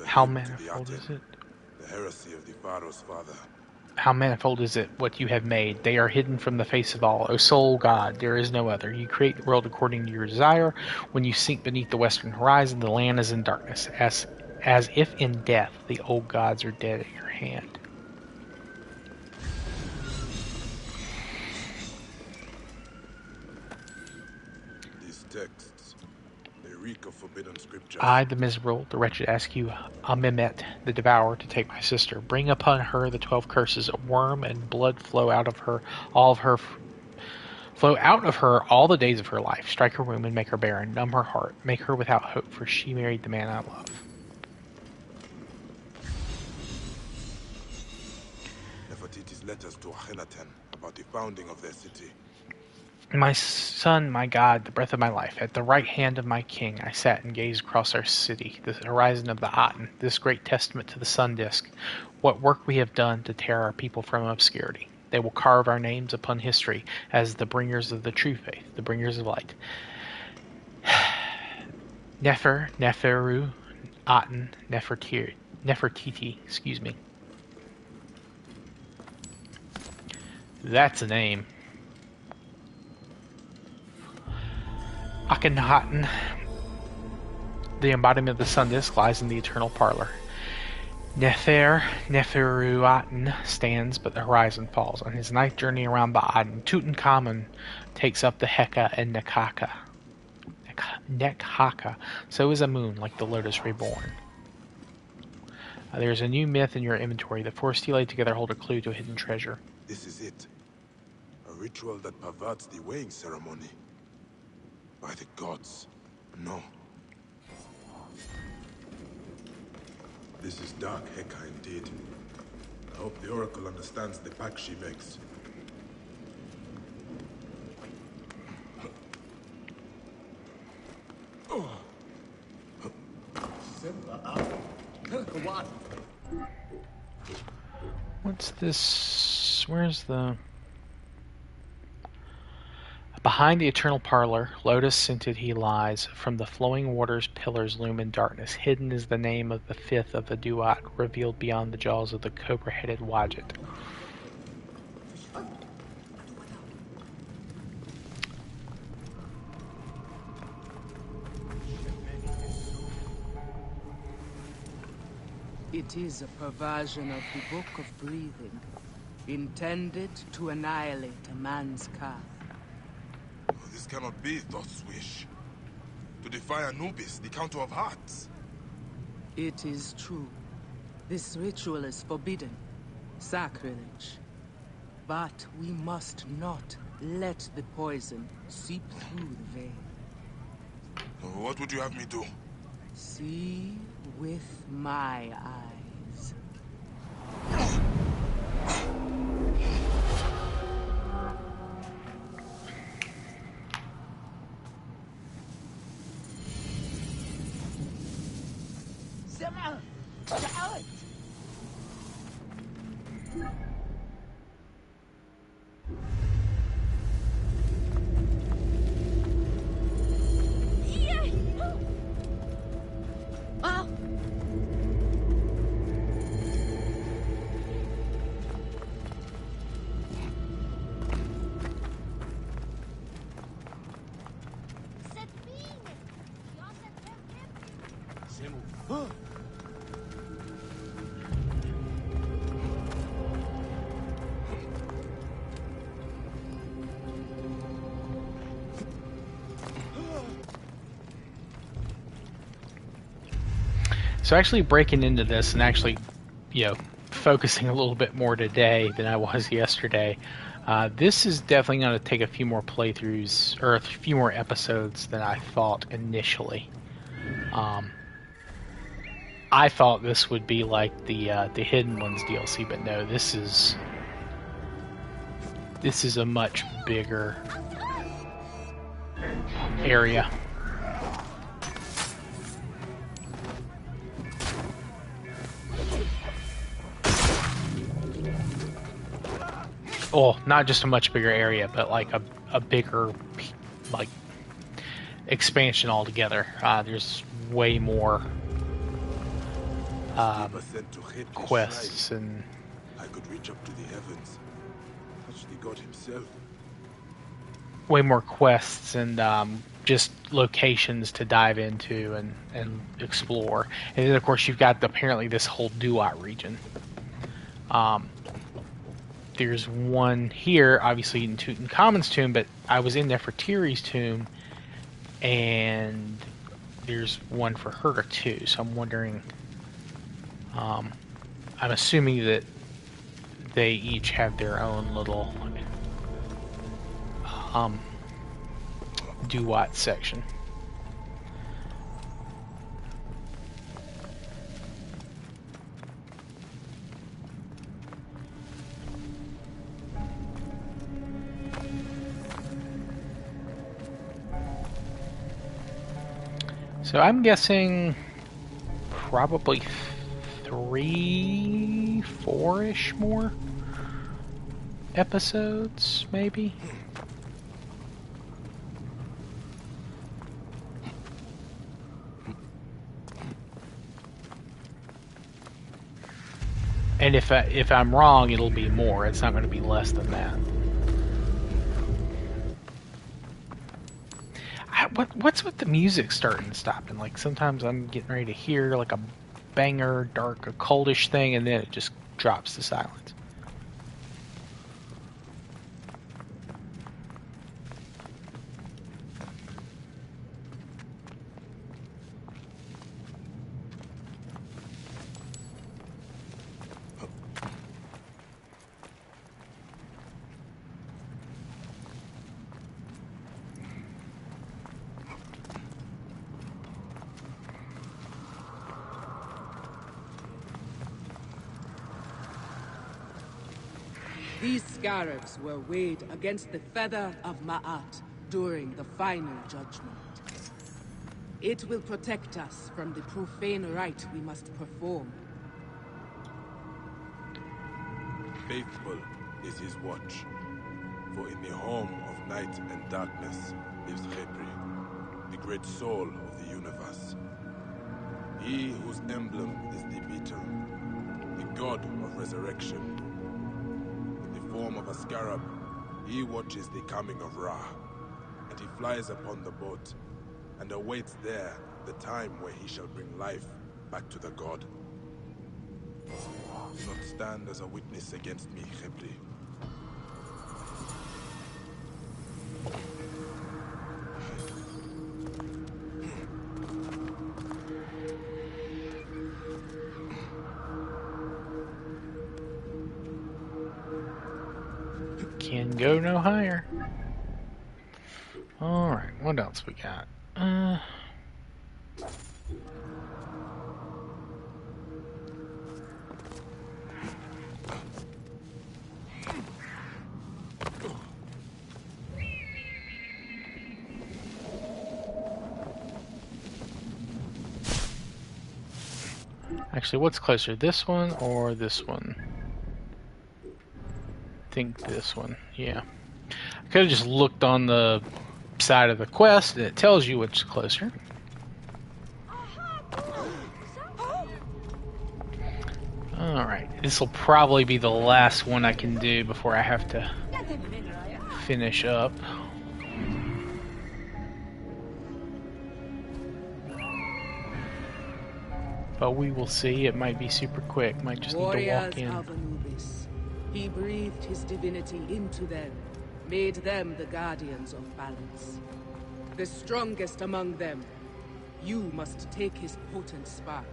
How manifold is it? The heresy of the Pharaoh's father. How manifold is it, what you have made? They are hidden from the face of all. O sole God, there is no other. You create the world according to your desire. When you sink beneath the western horizon, the land is in darkness. As if in death, the old gods are dead at your hand. These texts, they reek of forbidden scripture. I, the miserable, the wretched, ask you, Amimet, the devourer, to take my sister. Bring upon her the 12 curses. A worm and blood flow out of her, flow out of her all the days of her life. Strike her womb and make her barren. Numb her heart. Make her without hope, for she married the man I love. Nefertiti's letters to Akhenaten about the founding of their city. My son, my God, the breath of my life, at the right hand of my king, I sat and gazed across our city, the horizon of the Aten, this great testament to the sun disk. What work we have done to tear our people from obscurity. They will carve our names upon history as the bringers of the true faith, the bringers of light. Neferu, Aten, Nefertiti, excuse me. That's a name. Akhenaten, the embodiment of the sun disk, lies in the eternal parlor. Neferuaten stands, but the horizon falls. On his ninth journey around the Aten, Tutankhamun takes up the Heka and Nekhaka. So is Amun, like the lotus reborn. There is a new myth in your inventory. The four stelae together hold a clue to a hidden treasure. This is it. A ritual that perverts the weighing ceremony. By the gods, no. This is dark Heka indeed. I hope the Oracle understands the pact she makes. What's this? Where's the... Behind the eternal parlor, lotus-scented he lies. From the flowing waters pillars loom in darkness. Hidden is the name of the fifth of the Duat, revealed beyond the jaws of the cobra-headed Wadjet. It is a perversion of the Book of Breathing, intended to annihilate a man's caste. This cannot be Thoth's wish. To defy Anubis, the Counter of Hearts. It is true. This ritual is forbidden. Sacrilege. But we must not let the poison seep through the veil. What would you have me do? See with my eyes. So actually breaking into this and actually, focusing a little bit more today than I was yesterday. This is definitely going to take a few more playthroughs, or a few more episodes than I thought initially. I thought this would be like the Hidden Ones DLC, but no, this is a much bigger area. Oh, not just a much bigger area, but like a bigger, like, expansion altogether. There's way more quests and. I could reach up to the heavens, touch the god himself. Way more quests and just locations to dive into and explore. And then, of course, you've got apparently this whole Duat region. There's one here, obviously in Tutankhamun's tomb, but I was in Nefertiti's tomb, and there's one for her too. So I'm wondering. I'm assuming that they each have their own little Duat section. So I'm guessing probably 3, 4-ish more episodes, maybe. And if I'm wrong, it'll be more. It's not going to be less than that. What's with the music starting and stopping? Like, sometimes I'm getting ready to hear like a banger, dark, occultish thing, and then it just drops to silence. These scarabs were weighed against the feather of Ma'at during the final judgment. It will protect us from the profane rite we must perform. Faithful is his watch, for in the home of night and darkness lives Khepri, the great soul of the universe. He whose emblem is the beetle, the god of resurrection. In the form of a scarab, he watches the coming of Ra, and he flies upon the boat, and awaits there the time where he shall bring life back to the god. Do not stand as a witness against me, Khepri. Can go no higher. Alright, what else we got? Actually, what's closer, this one or this one? I think this one, yeah. I could have just looked on the side of the quest and it tells you which is closer. Alright, this will probably be the last one I can do before I have to finish up. But we will see. It might be super quick. Might just need to Warriors walk in. of Anubis. He breathed his divinity into them, made them the guardians of balance. The strongest among them. You must take his potent spark.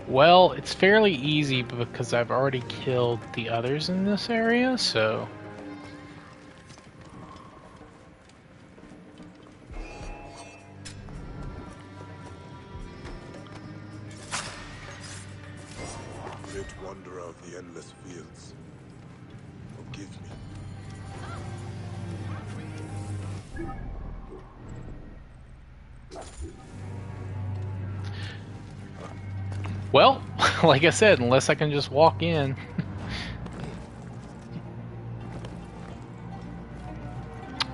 Well, it's fairly easy because I've already killed the others in this area, so... Great wanderer of the endless fields, forgive me. Well, like I said, unless I can just walk in.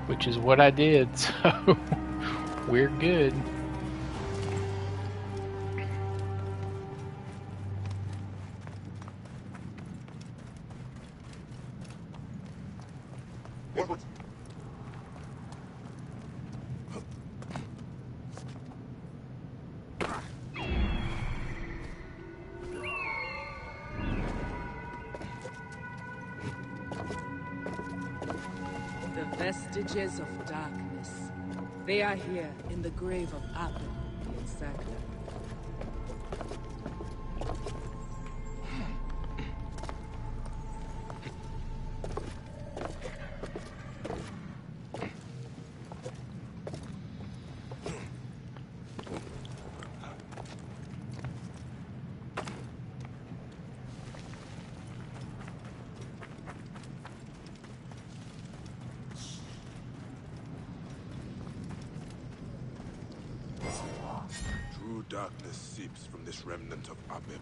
Which is what I did, so we're good. The vestiges of darkness. They are here in the grave of Aben in Sakla. True darkness seeps from this remnant of Abib.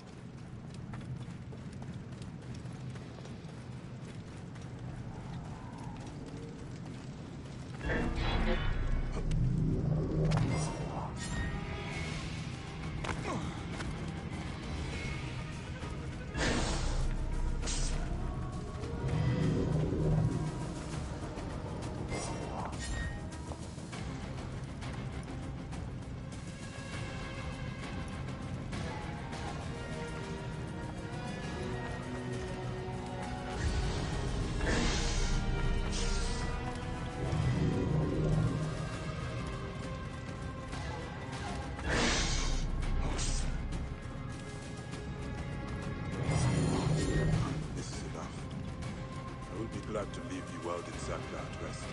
Glad to leave you out in Sakla at rest.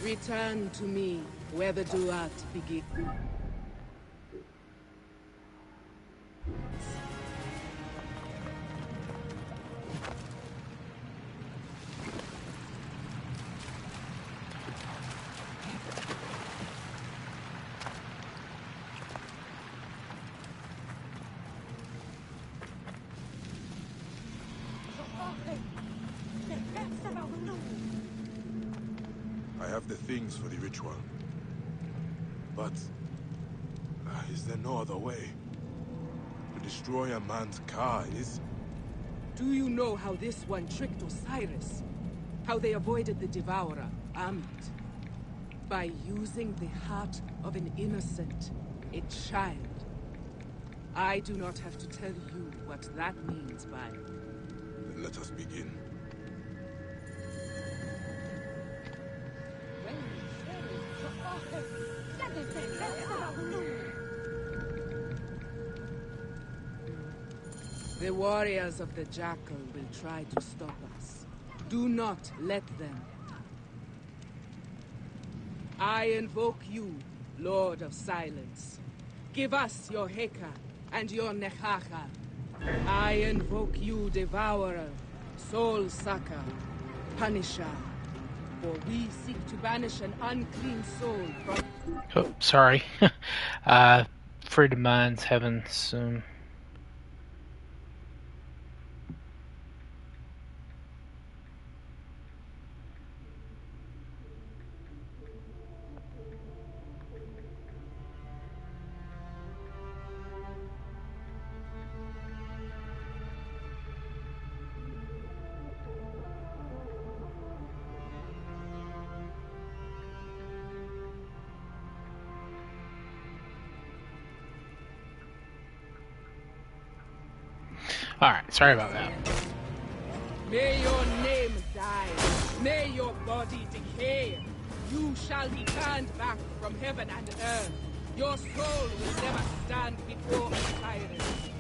Return to me where the Duat begins. I have the things for the ritual. But... is there no other way? To destroy a man's car is... Do you know how this one tricked Osiris? How they avoided the Devourer, Amit? By using the heart of an innocent, a child. I do not have to tell you what that means by... Then let us begin. The warriors of the Jackal will try to stop us. Do not let them. I invoke you, Lord of Silence. Give us your Heka and your Nechacha. I invoke you, Devourer, Soul Sucker, Punisher. For we seek to banish an unclean soul from... Oh, sorry. Friend of mine's having some... Alright, sorry about that. May your name die. May your body decay. You shall be banned back from heaven and earth. Your soul will never stand before Osiris.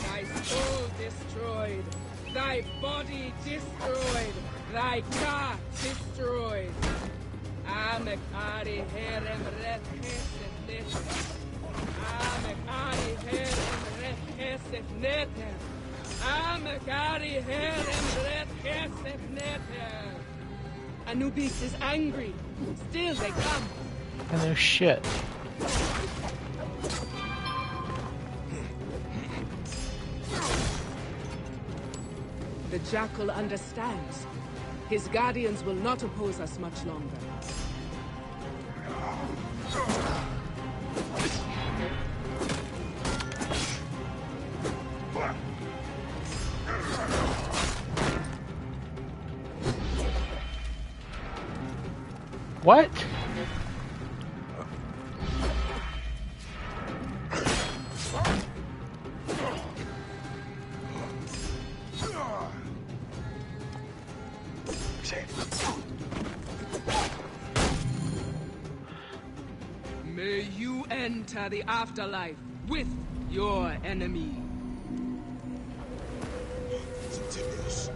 Thy soul destroyed. Thy body destroyed. Thy car destroyed. Amek Ari Herem Ret Chesed Neter. Amek Ari Herem Ret Chesed Neter. Amek Ari Herem Ret Chesed Neter. Anubis is angry. Still they come. And there's shit. The Jackal understands. His guardians will not oppose us much longer. What? May you enter the afterlife with your enemy. Tiberius.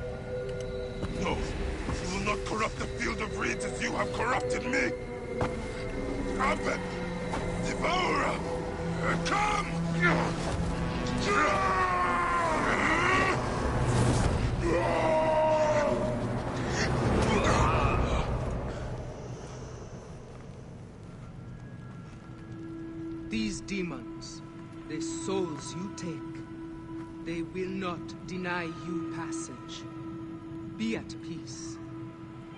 No, you will not corrupt the field of reeds as you have corrupted me. Trumpet, Devourer, come! These demons, the souls you take, they will not deny you passage. Be at peace.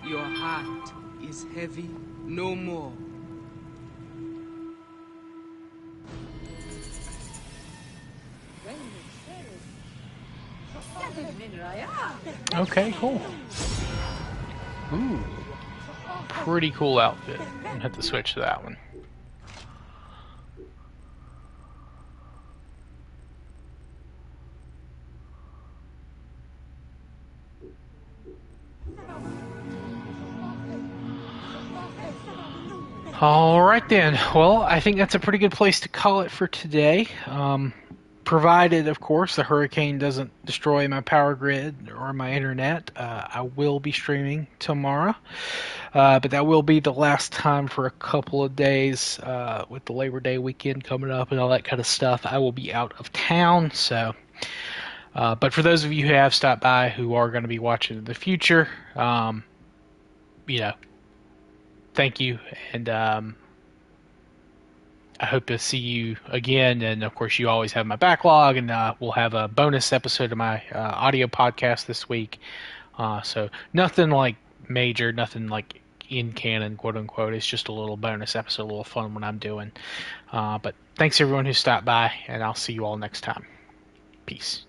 Your heart is heavy no more. Okay, cool. Ooh. Pretty cool outfit. I'm gonna have to switch to that one. Alright then, well, I think that's a pretty good place to call it for today. Provided, of course, the hurricane doesn't destroy my power grid or my internet, I will be streaming tomorrow. But that will be the last time for a couple of days with the Labor Day weekend coming up and all that kind of stuff. I will be out of town, so... but for those of you who have stopped by, who are going to be watching in the future, you know, thank you, and I hope to see you again. And of course, you always have my backlog, and we'll have a bonus episode of my audio podcast this week. So nothing like major, nothing like in canon, quote unquote. It's just a little bonus episode, a little fun when I'm doing. But thanks everyone who stopped by, and I'll see you all next time. Peace.